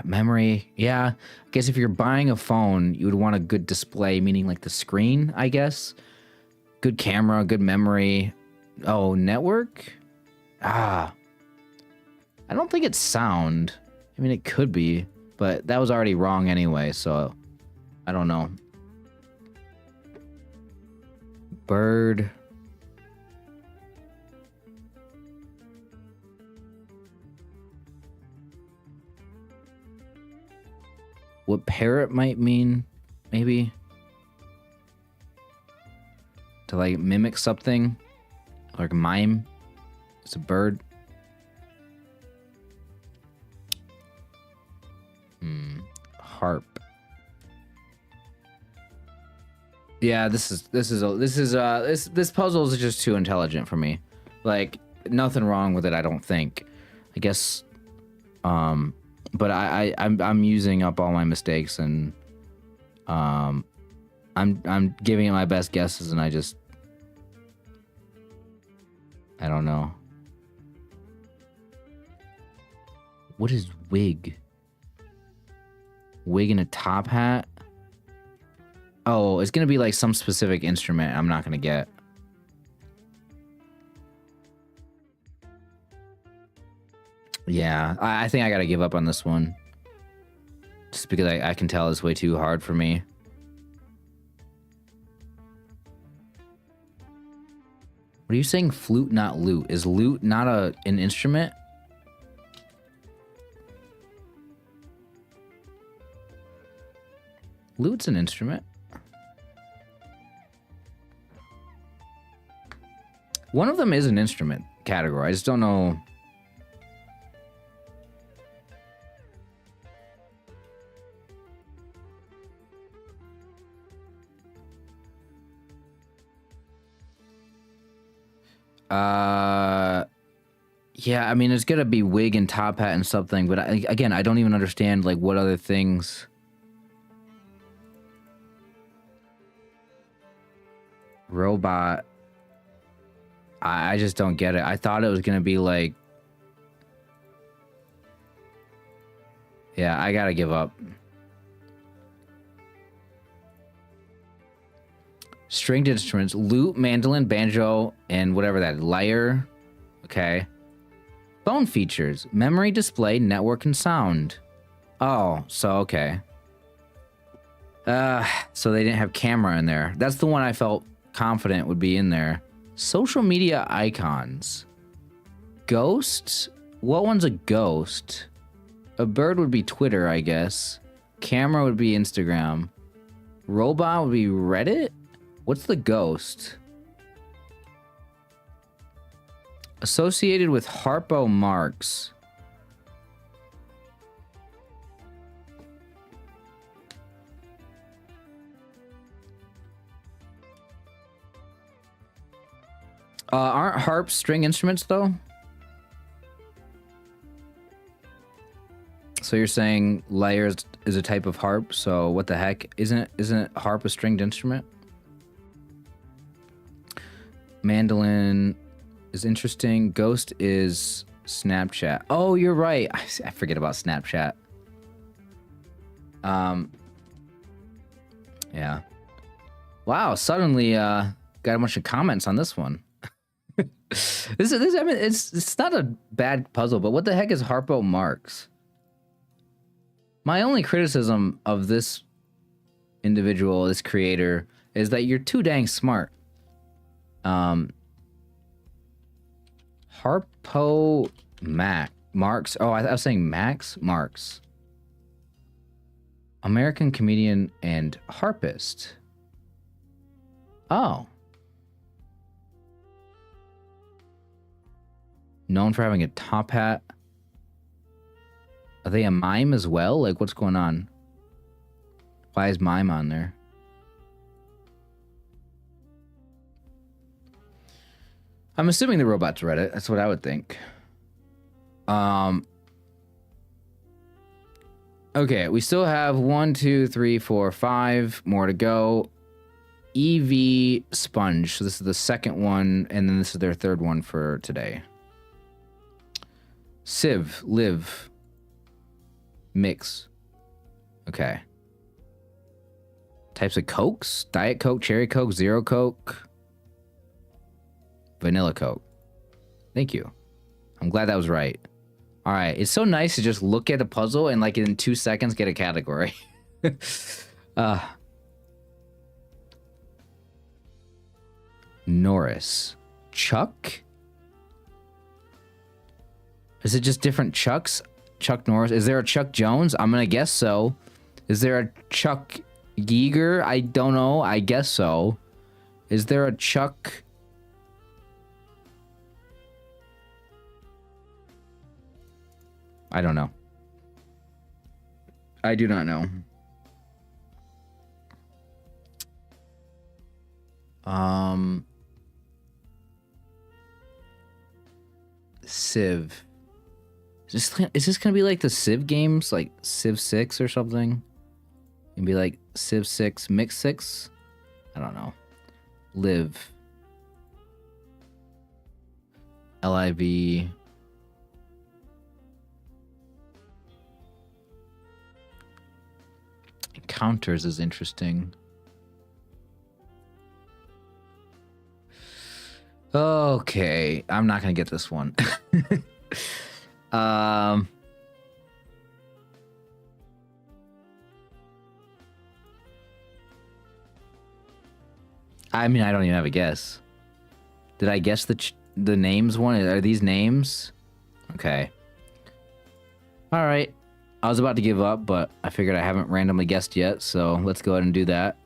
memory. Yeah, I guess if you're buying a phone, you would want a good display, meaning like the screen, I guess. Good camera, good memory. Oh, network? I don't think it's sound. I mean, it could be, but that was already wrong anyway, so I don't know. Bird. What parrot might mean, maybe? To like mimic something, like mime. It's a bird. Harp. Yeah, this puzzle is just too intelligent for me. Like, nothing wrong with it, I don't think. I guess, but I'm using up all my mistakes, and I'm giving it my best guesses, and I don't know. What is wig? Wig and a top hat? Oh, it's gonna be like some specific instrument I'm not gonna get. Yeah, I think I gotta give up on this one. Just because I can tell it's way too hard for me. What are you saying? Flute, not lute. Is lute not an instrument? Lute's an instrument. One of them is an instrument category. I just don't know. Yeah, I mean, it's gonna be wig and top hat and something, but again, I don't even understand like what other things. Robot. I just don't get it. I thought it was gonna be like. Yeah, I gotta give up. Stringed instruments: lute, mandolin, banjo, and whatever that lyre. Okay. Phone features: memory, display, network, and sound. Oh, so okay. So they didn't have camera in there. That's the one I felt confident would be in there. Social media icons. Ghosts? What one's a ghost? A bird would be Twitter, I guess. Camera would be Instagram. Robot would be Reddit? What's the ghost? Associated with Harpo Marx. Aren't harps string instruments though? So you're saying lyre is a type of harp? So what the heck? Isn't harp a stringed instrument? Mandolin is interesting. Ghost is Snapchat. Oh, you're right. I forget about Snapchat. Yeah. Wow. Suddenly, got a bunch of comments on this one. This I mean, it's not a bad puzzle, but what the heck is Harpo Marx? My only criticism of this individual, this creator, is that you're too dang smart. Harpo Marx. Oh, I was saying Max Marx. American comedian and harpist. Oh. Known for having a top hat. Are they a mime as well? Like, what's going on? Why is mime on there? I'm assuming the robots read it. That's what I would think. Okay, we still have 1, 2, 3, 4, 5 more to go. EV Sponge. So this is the second one, and then this is their third one for today. Civ, live, mix. Okay. Types of Cokes: Diet Coke, Cherry Coke, Zero Coke, Vanilla Coke. Thank you. I'm glad that was right. All right. It's so nice to just look at a puzzle and like in 2 seconds get a category. Norris. Chuck? Is it just different Chucks? Chuck Norris. Is there a Chuck Jones? I'm going to guess so. Is there a Chuck Yeager? I don't know. I guess so. Is there a Chuck... I don't know. I do not know. Civ. Is this gonna be like the Civ games, like Civ 6 or something? It'd be like Civ 6 Mix 6? I don't know. Live. LIV. Encounters is interesting. Okay, I'm not gonna get this one. I mean, I don't even have a guess. Did I guess the names one? Are these names? Okay. All right. I was about to give up, but I figured I haven't randomly guessed yet, so let's go ahead and do that.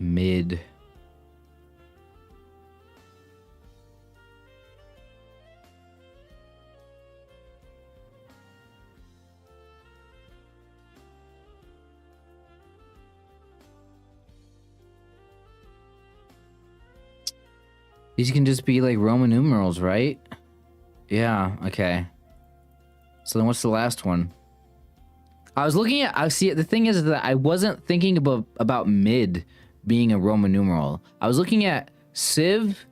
Mid. These can just be like Roman numerals, right? Yeah, okay. So then what's the last one? I was looking at, the thing is that I wasn't thinking about mid being a Roman numeral. I was looking at Civ,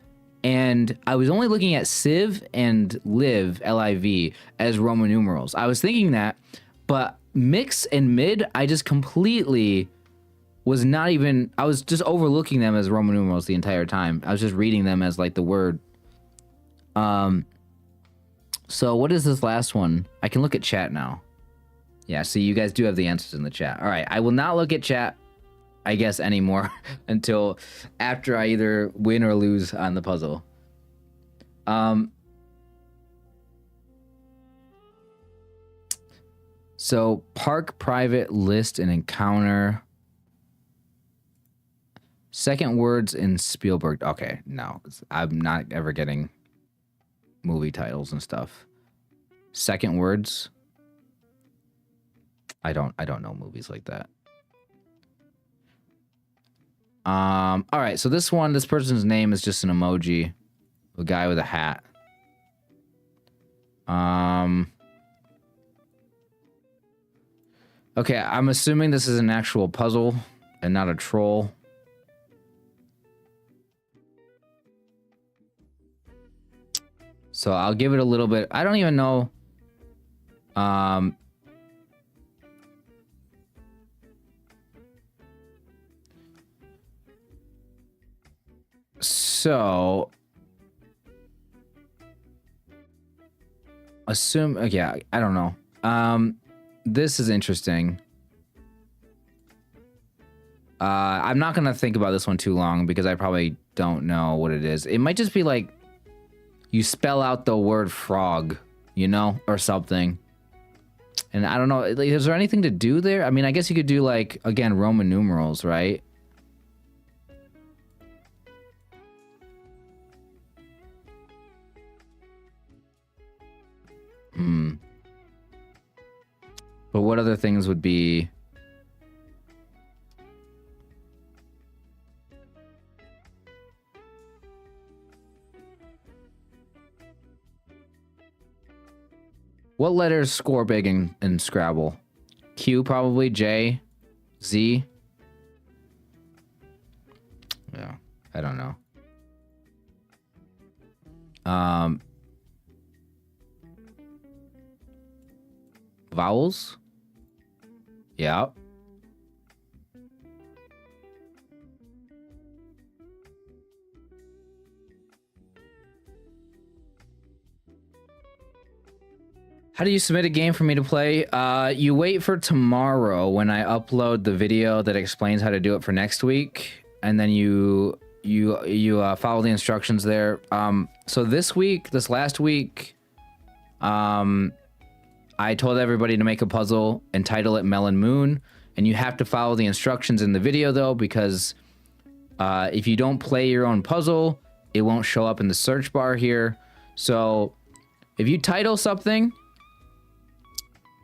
and I was only looking at Civ and Live, L-I-V, as Roman numerals. I was thinking that, but mix and mid, I just completely was not even, I was just overlooking them as Roman numerals the entire time. I was just reading them as like the word. So what is this last one? I can look at chat now. Yeah, see, you guys do have the answers in the chat. All right, I will not look at chat, I guess, anymore until after I either win or lose on the puzzle. So park, private, list, and encounter. Second words in Spielberg. Okay, no, I'm not ever getting movie titles and stuff. Second words. I don't know movies like that. All right, so this person's name is just an emoji, a guy with a hat. Okay, I'm assuming this is an actual puzzle and not a troll. So I'll give it a little bit. I don't even know. So assume, yeah, I don't know. This is interesting. I'm not gonna think about this one too long because I probably don't know what it is. It might just be like you spell out the word frog, you know, or something. And I don't know, like, is there anything to do there? I mean, I guess you could do like, again, Roman numerals, right? But what other things would be? What letters score big in Scrabble? Q probably, J, Z. Yeah, I don't know. Vowels? Yeah. How do you submit a game for me to play? You wait for tomorrow when I upload the video that explains how to do it for next week, and then you follow the instructions there. So this last week, I told everybody to make a puzzle and title it Melon Moon, and you have to follow the instructions in the video though, because if you don't play your own puzzle, it won't show up in the search bar here. So if you title something,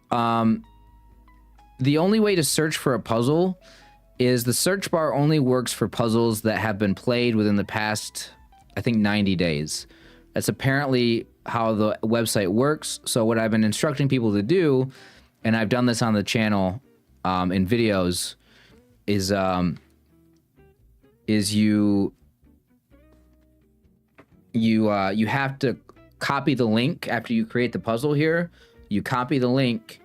the only way to search for a puzzle is the search bar only works for puzzles that have been played within the past, I think, 90 days. That's apparently how the website works. So what I've been instructing people to do, and I've done this on the channel in videos, is you have to copy the link after you create the puzzle here. You copy the link,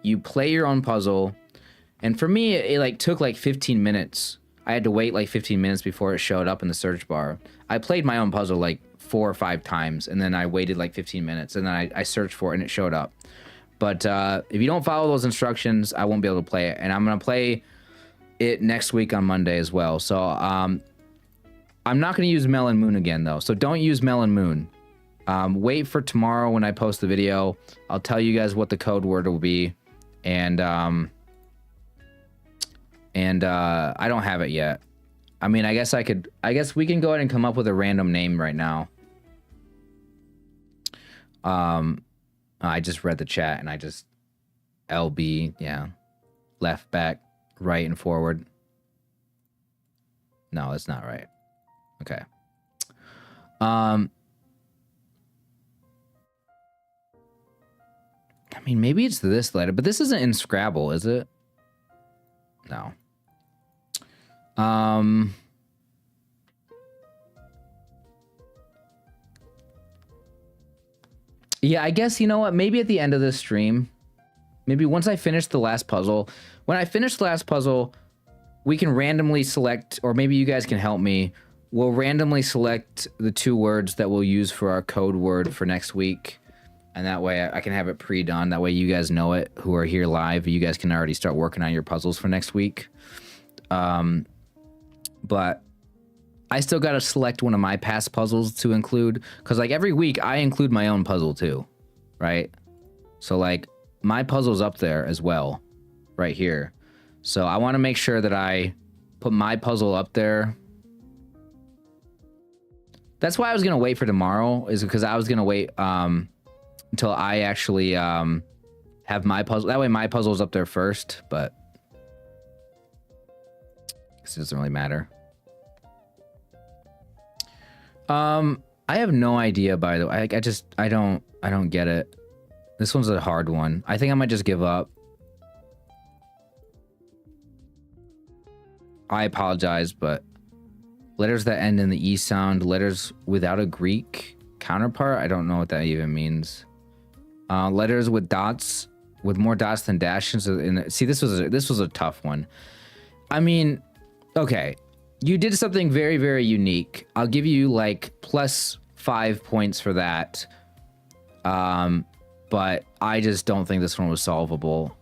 you play your own puzzle, and for me, it like took like 15 minutes. I had to wait like 15 minutes before it showed up in the search bar. I played my own puzzle like 4 or 5 times, and then I waited like 15 minutes, and then I searched for it, and it showed up. But if you don't follow those instructions, I won't be able to play it, and I'm gonna play it next week on Monday as well. So I'm not gonna use Melon Moon again though, so don't use Melon Moon. Wait for tomorrow when I post the video. I'll tell you guys what the code word will be, and I don't have it yet. I mean, I guess we can go ahead and come up with a random name right now. I just read the chat and I just LB, yeah, left, back, right, and forward. No, that's not right. Okay. I mean, maybe it's this letter, but this isn't in Scrabble, is it? No. Yeah, I guess, you know what? Maybe at the end of this stream, maybe once I finish the last puzzle, when I finish the last puzzle, we can randomly select, or maybe you guys can help me. We'll randomly select the 2 words that we'll use for our code word for next week. And that way I can have it pre-done. That way you guys know it, who are here live. You guys can already start working on your puzzles for next week. But I still got to select one of my past puzzles to include. Because, like, every week I include my own puzzle too, right? So, like, my puzzle's up there as well, right here. So I want to make sure that I put my puzzle up there. That's why I was going to wait for tomorrow, is because I was going to wait until I actually have my puzzle. That way my puzzle's up there first, but it doesn't really matter. I have no idea, by the way. I don't get it. This one's a hard one. I think I might just give up. I apologize, but letters that end in the E sound, letters without a Greek counterpart, I don't know what that even means. Letters with dots, with more dots than dashes. See, this was a tough one. I mean, okay, you did something very, very unique. I'll give you like +5 points for that. But I just don't think this one was solvable.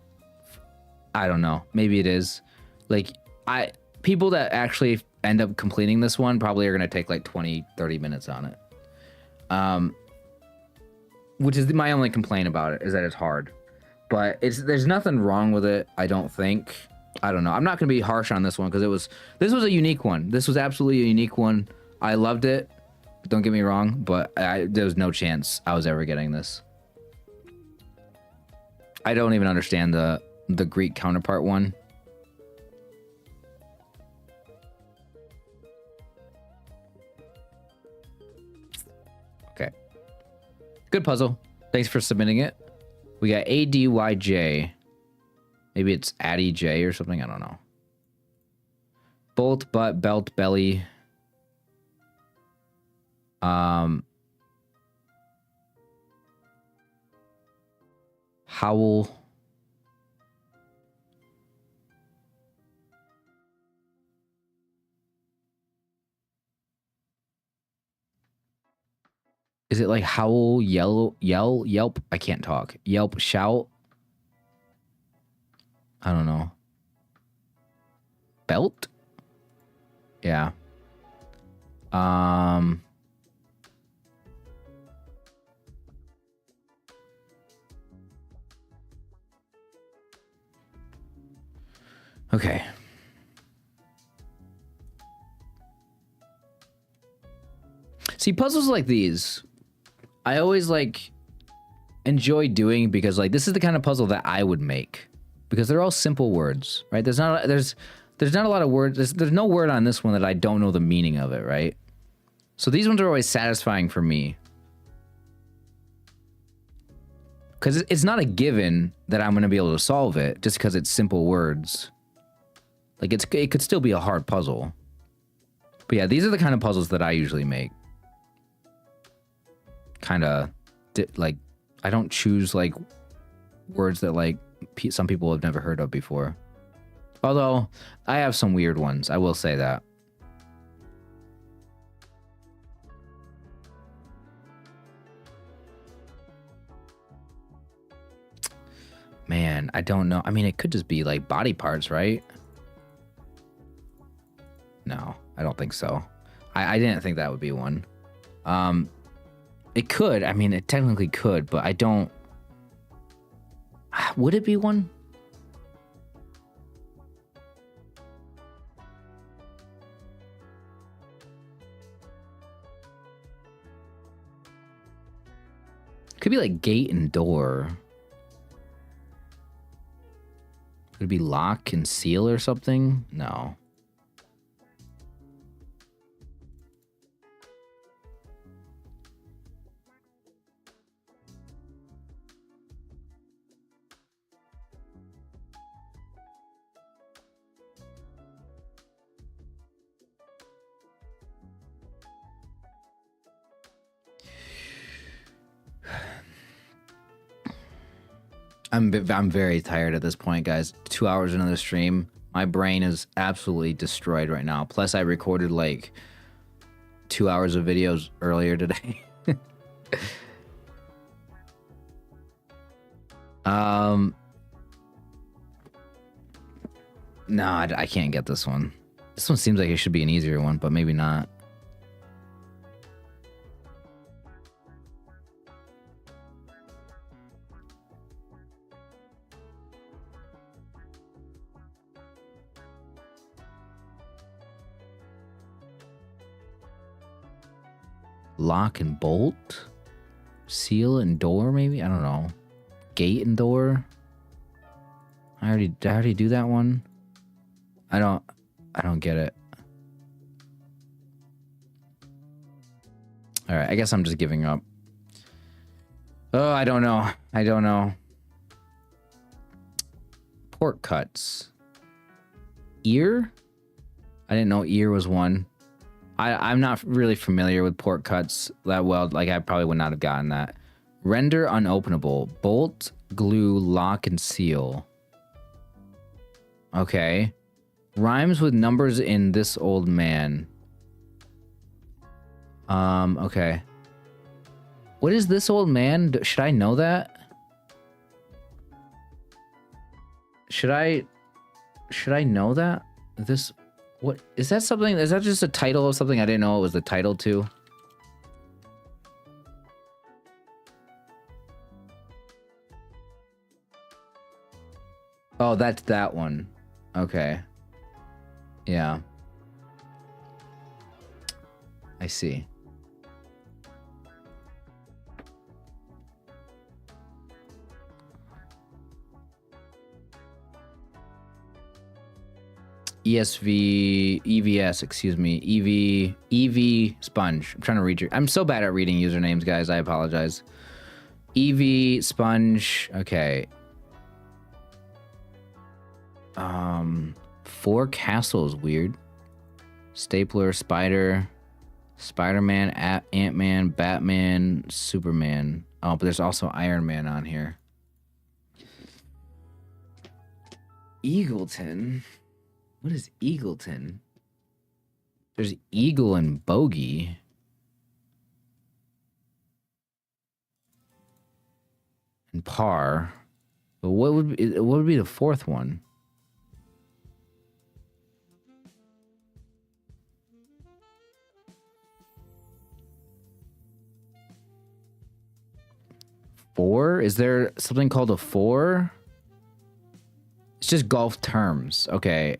I don't know. Maybe it is. Like, people that actually end up completing this one probably are going to take like 20-30 minutes on it. Which is my only complaint about it, is that it's hard. But there's nothing wrong with it, I don't think. I don't know. I'm not going to be harsh on this one because this was a unique one. This was absolutely a unique one. I loved it. Don't get me wrong, but there was no chance I was ever getting this. I don't even understand the Greek counterpart one. Okay. Good puzzle. Thanks for submitting it. We got ADYJ. Maybe it's Addy J or something. I don't know. Bolt, butt, belt, belly. Howl. Is it like howl, yell, yelp? I can't talk. Yelp, shout. I don't know. Belt? Yeah. Okay. See, puzzles like these, I always like enjoy doing because like this is the kind of puzzle that I would make because they're all simple words, right? There's not a lot of words. There's no word on this one that I don't know the meaning of it, right? So these ones are always satisfying for me because it's not a given that I'm going to be able to solve it just because it's simple words. Like it could still be a hard puzzle. But yeah, these are the kind of puzzles that I usually make. Kind of like I don't choose like words that like some people have never heard of before. Although I have some weird ones, I will say that. Man, I don't know. I mean, it could just be like body parts, right? No, I don't think so. I didn't think that would be one. It could. I mean, it technically could, but I don't... Would it be one? Could be like gate and door. Could it be lock and seal or something? No. I'm very tired at this point, guys. 2 hours into the stream. My brain is absolutely destroyed right now. Plus, I recorded like 2 hours of videos earlier today. No, I can't get this one. This one seems like it should be an easier one, but maybe not. Lock and bolt? Seal and door, maybe? I don't know. Gate and door? Did I already do that one? I don't get it. All right, I guess I'm just giving up. Oh, I don't know. I don't know. Pork cuts. Ear? I didn't know ear was one. I'm not really familiar with pork cuts that well. Like, I probably would not have gotten that. Render unopenable. Bolt, glue, lock, and seal. Okay. Rhymes with numbers in this old man. Okay. What is this old man? Should I know that? Should I know that? What is that something? Is that just a title of something I didn't know it was the title to? Oh, that's that one. Okay. Yeah. I see. EVS, excuse me. EV Sponge. I'm trying to read I'm so bad at reading usernames, guys. I apologize. EV Sponge. Okay. Four Castles, weird. Stapler, Spider, Spider-Man, Ant-Man, Batman, Superman. Oh, but there's also Iron Man on here. Eagleton. What is Eagleton? There's Eagle and Bogey. And Par. But what would be the fourth one? Four? Is there something called a four? It's just golf terms. Okay.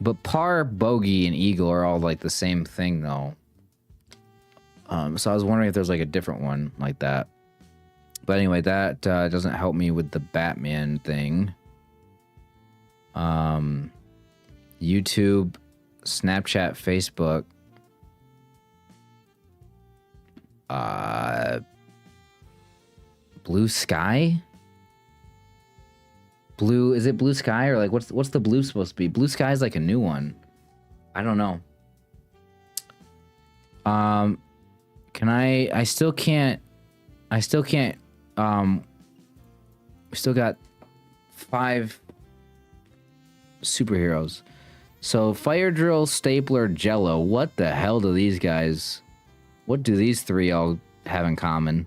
But Par, Bogey, and Eagle are all like the same thing though. So I was wondering if there's like a different one like that. But anyway, that doesn't help me with the Batman thing. YouTube, Snapchat, Facebook. Blue Sky? Blue, is it Blue Sky or like what's the blue supposed to be? Blue Sky is like a new one. I don't know. Can I still can't we still got 5 superheroes. So Fire Drill, Stapler, Jello. What the hell do these guys, what do these three all have in common?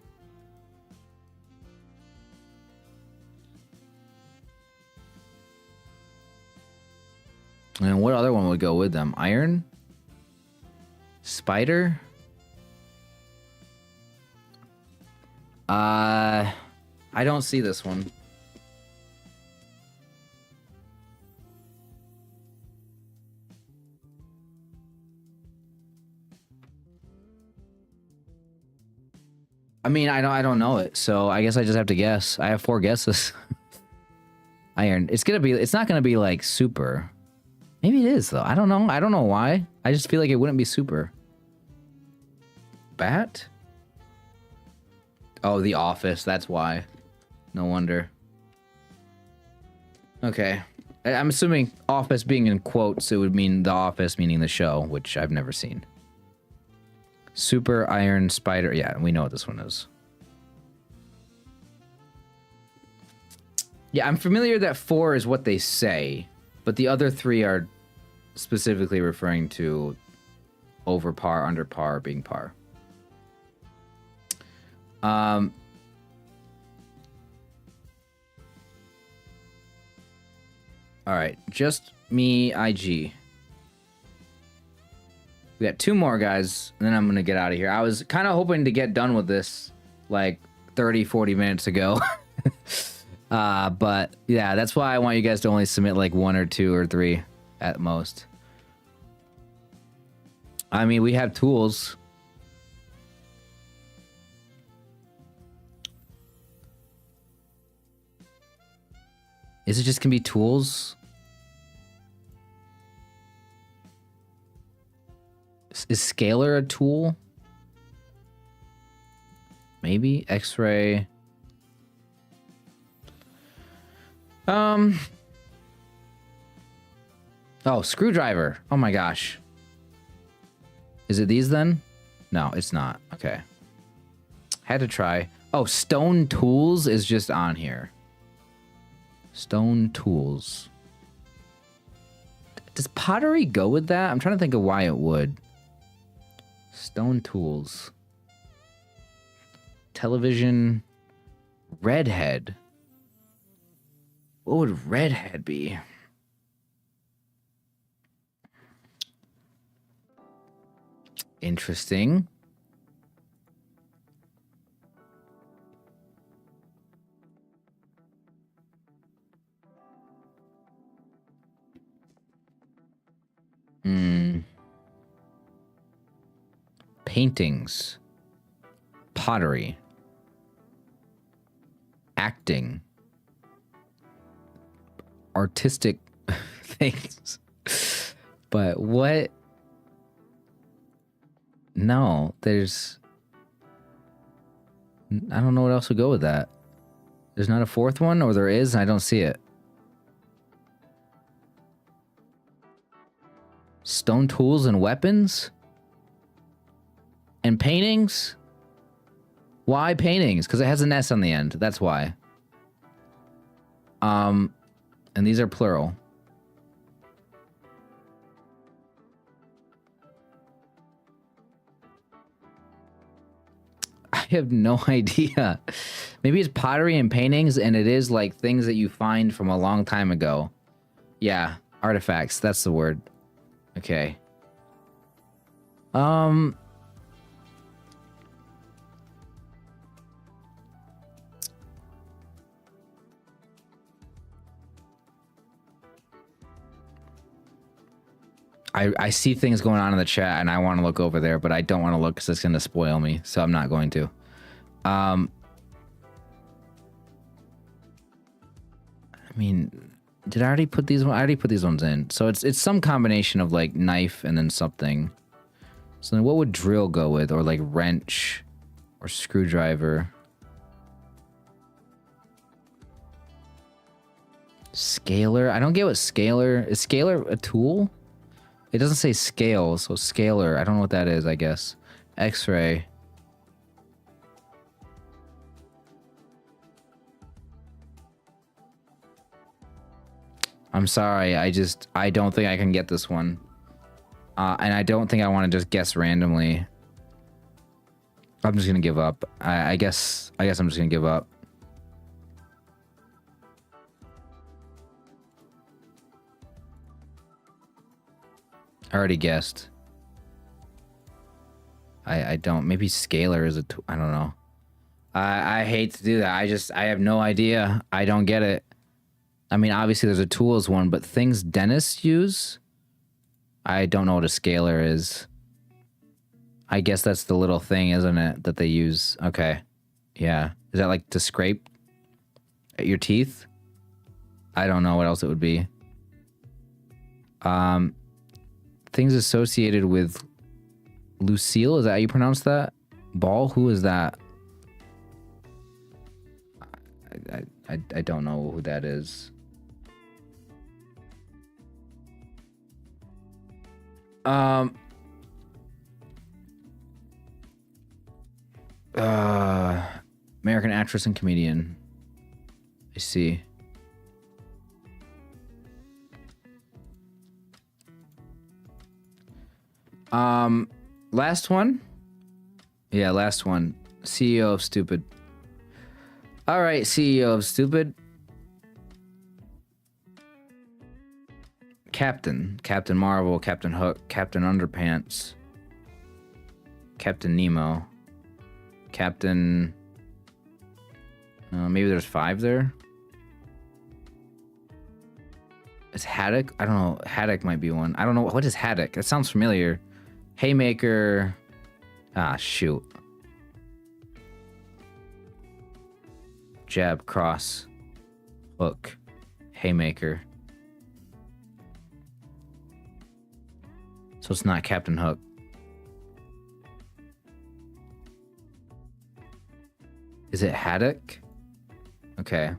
And what other one would go with them? Iron? Spider? I don't see this one. I mean, I don't know it, so I guess I just have to guess. I have 4 guesses. Iron. It's not gonna be like super. Maybe it is though. I don't know. I don't know why. I just feel like it wouldn't be super. Bat? Oh, The Office. That's why. No wonder. Okay. I'm assuming Office being in quotes, it would mean The Office, meaning the show, which I've never seen. Super, Iron, Spider. Yeah, we know what this one is. Yeah, I'm familiar that 4 is what they say, but the other 3 are specifically referring to over par, under par, being par. All right, just me, IG. We got 2 more guys, and then I'm gonna get out of here. I was kind of hoping to get done with this like 30-40 minutes ago. But yeah, that's why I want you guys to only submit like 1 or 2 or 3 at most. I mean, we have tools. Is it just gonna be tools? Is scalar a tool? Maybe X-ray. Oh, screwdriver. Oh my gosh. Is it these then? No, it's not. Okay. Had to try. Oh, stone tools is just on here. Stone tools. Does pottery go with that? I'm trying to think of why it would. Stone tools. Television. Redhead. What would redhead be? Interesting. Paintings. Pottery. Acting. Artistic things. But what? No, there's... I don't know what else would go with that. There's not a fourth one, or there is, and I don't see it. Stone tools and weapons? And paintings? Why paintings? Because it has an S on the end. That's why. And these are plural. I have no idea. Maybe it's pottery and paintings, and it is like things that you find from a long time ago. Yeah, artifacts. That's the word. Okay. I see things going on in the chat, and I want to look over there, but I don't want to look because it's going to spoil me, so I'm not going to. I mean, did I already put these ones? I already put these ones in. So it's some combination of like knife and then something. So then what would drill go with? Or like wrench or screwdriver? Scaler? I don't get what scaler... Is scaler a tool? It doesn't say scale, so scaler. I don't know what that is, I guess. X-ray. I'm sorry, I don't think I can get this one. And I don't think I want to just guess randomly. I'm just gonna give up. I guess I'm just gonna give up. I already guessed. I don't. Maybe scalar is a tool. I don't know. I hate to do that. I have no idea. I don't get it. I mean, obviously there's a tools one, but things dentists use? I don't know what a scalar is. I guess that's the little thing, isn't it, that they use? Okay. Yeah. Is that like to scrape at your teeth? I don't know what else it would be. Things associated with Lucille, is that how you pronounce that? Ball? Who is that? I don't know who that is. American actress and comedian. I see. Last one? Yeah, last one. CEO of Stupid. All right, CEO of Stupid. Captain. Captain Marvel, Captain Hook, Captain Underpants. Captain Nemo. Captain... maybe there's 5 there? Is Haddock? I don't know. Haddock might be one. I don't know. What is Haddock? That sounds familiar. Haymaker. Ah, shoot. Jab, cross, hook, haymaker. So it's not Captain Hook. Is it Haddock? Okay.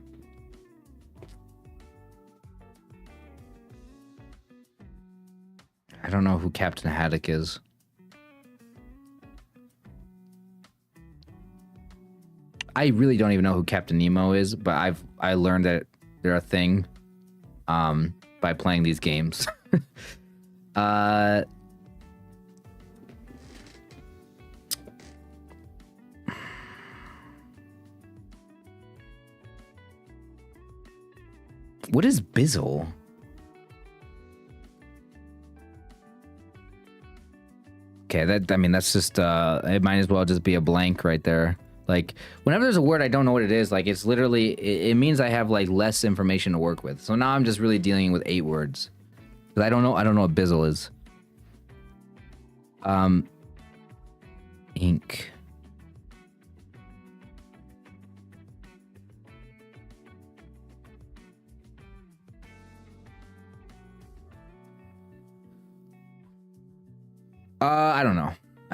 I don't know who Captain Haddock is. I really don't even know who Captain Nemo is, but I learned that they're a thing by playing these games. What is Bizzle? Okay, I mean, that's just, it might as well just be a blank right there. Like, whenever there's a word I don't know what it is, like, it's literally, it means I have, like, less information to work with. So now I'm just really dealing with 8 words. Because I don't know what bizzle is. Ink. I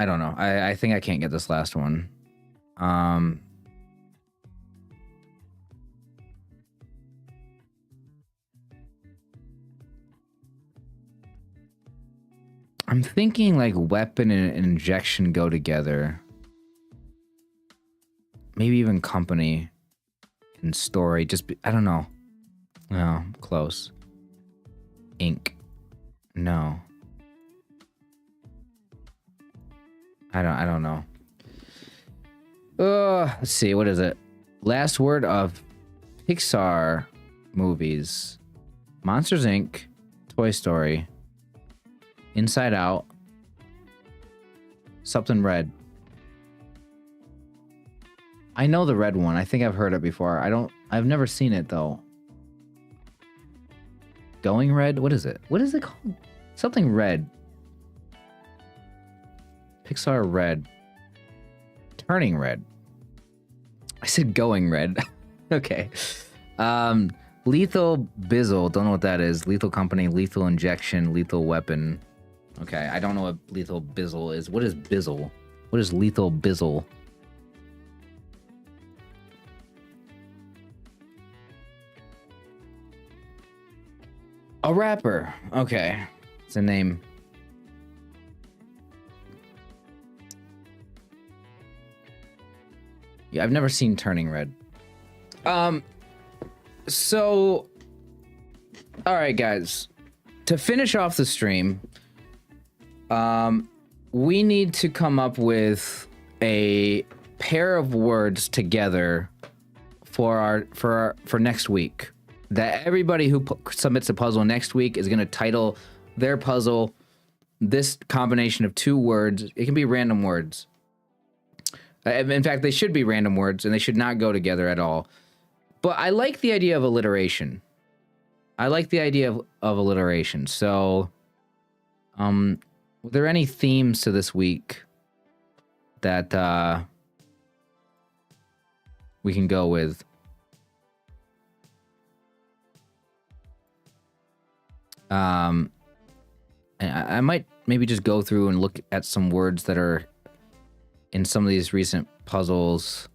don't know. I think I can't get this last one. I'm thinking like weapon and injection go together. Maybe even company and story. I don't know. No, close. Ink. No. I don't know. Let's see. What is it? Last word of Pixar movies. Monsters Inc. Toy Story. Inside Out. Something red. I know the red one. I think I've heard it before. I've never seen it though. Going red? What is it? What is it called? Something red. Pixar red. Turning red. I said going red. Okay. Lethal Bizzle. Don't know what that is. Lethal Company, Lethal Injection, Lethal Weapon. Okay, I don't know what Lethal Bizzle is. What is Bizzle? What is Lethal Bizzle? A rapper. Okay. It's a name. Yeah, I've never seen Turning Red. So, all right, guys. To finish off the stream, we need to come up with a pair of words together for next week. That everybody who submits a puzzle next week is going to title their puzzle this combination of 2 words. It can be random words. In fact, they should be random words, and they should not go together at all. But I like the idea of alliteration. So, were there any themes to this week that we can go with? And I might maybe just go through and look at some words that are in some of these recent puzzles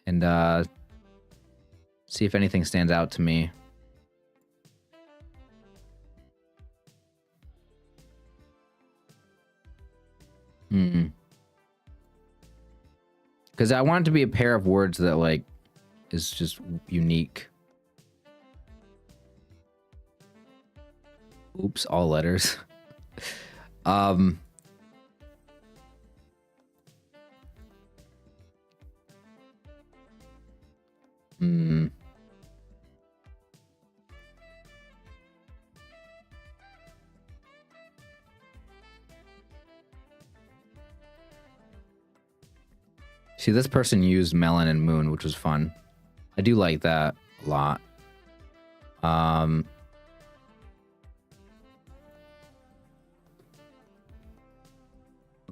and see if anything stands out to me. Because I want it to be a pair of words that, like, is just unique. Oops, all letters. See, this person used melon and moon, which was fun. I do like that a lot.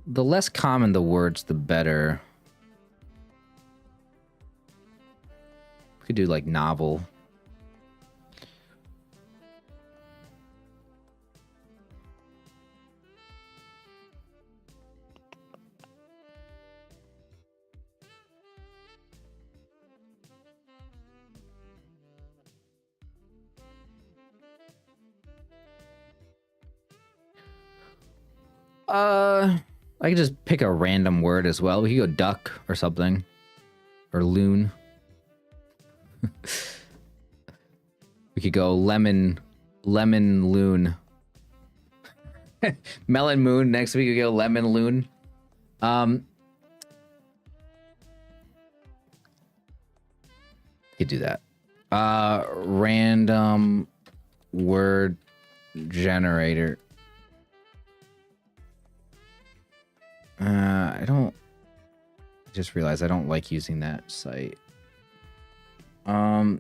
The less common the words, the better. We could do like novel. I could just pick a random word as well. We could go duck or something. Or loon. We could go lemon loon. Melon moon. Next week we go lemon loon. Could do that. Random word generator. I don't. I just realized I don't like using that site. Or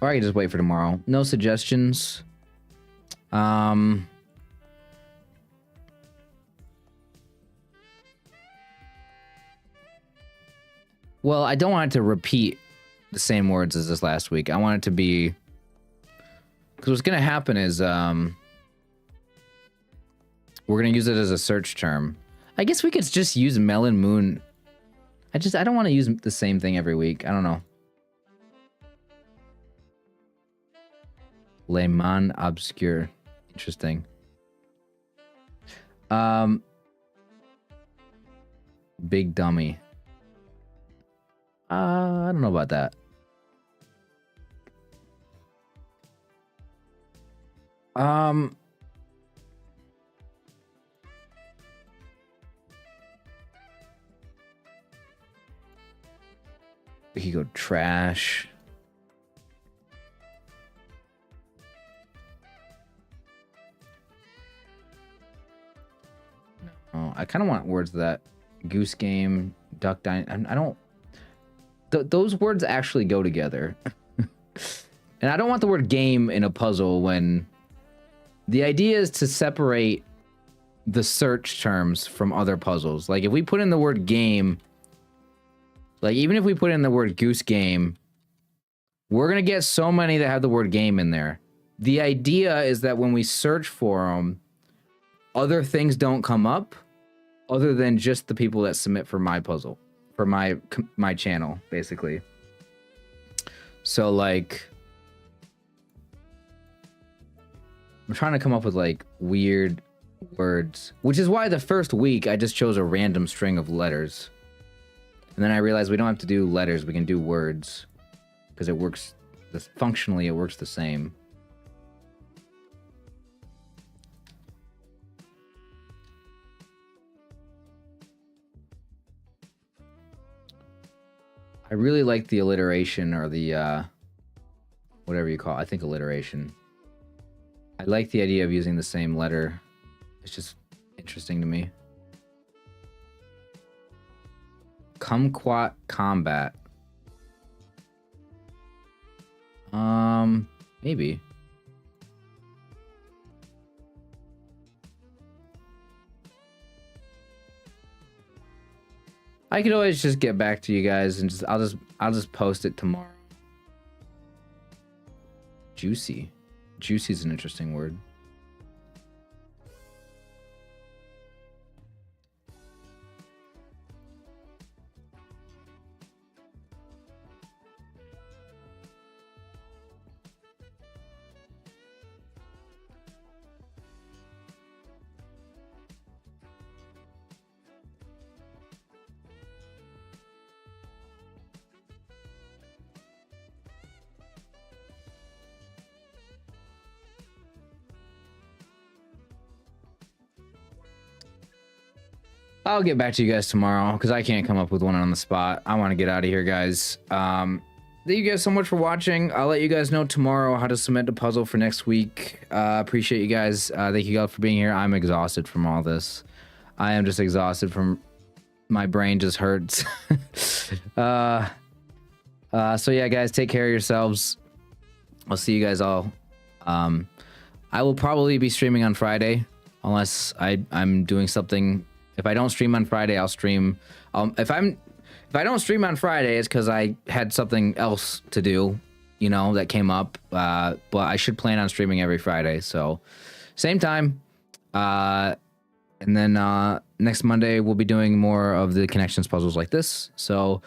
I can just wait for tomorrow. No suggestions. Well, I don't want it to repeat the same words as this last week. I want it to be, because what's gonna happen is we're gonna use it as a search term. I guess we could just use Melon Moon. I don't want to use the same thing every week. I don't know. Le Man Obscure. Interesting. Big Dummy. I don't know about that. We could go trash. Oh, I kind of want words that goose game, duck dine. I don't. Those words actually go together. And I don't want the word game in a puzzle when the idea is to separate the search terms from other puzzles. Like if we put in the word game, like even if we put in the word goose game, we're going to get so many that have the word game in there. The idea is that when we search for them, other things don't come up other than just the people that submit for my puzzle, for my channel, basically. So like, I'm trying to come up with like weird words, which is why the first week I just chose a random string of letters. And then I realized we don't have to do letters, we can do words because it works, functionally it works the same. I really like the alliteration or the, whatever you call it. I think alliteration. I like the idea of using the same letter. It's just interesting to me. Kumquat combat. Maybe. I could always just get back to you guys and I'll just post it tomorrow. Juicy. Juicy is an interesting word. I'll get back to you guys tomorrow because I can't come up with one on the spot. I want to get out of here, guys. Thank you guys so much for watching. I'll let you guys know tomorrow how to submit the puzzle for next week. Appreciate you guys. Thank you guys for being here. I'm exhausted from all this. I am just exhausted from my brain just hurts. So yeah, guys, take care of yourselves. I'll see you guys all. I will probably be streaming on Friday unless I'm doing something. If I don't stream on Friday, I'll stream. If I don't stream on Friday, it's because I had something else to do, you know, that came up. But I should plan on streaming every Friday. So same time. And then next Monday, we'll be doing more of the connections puzzles like this. So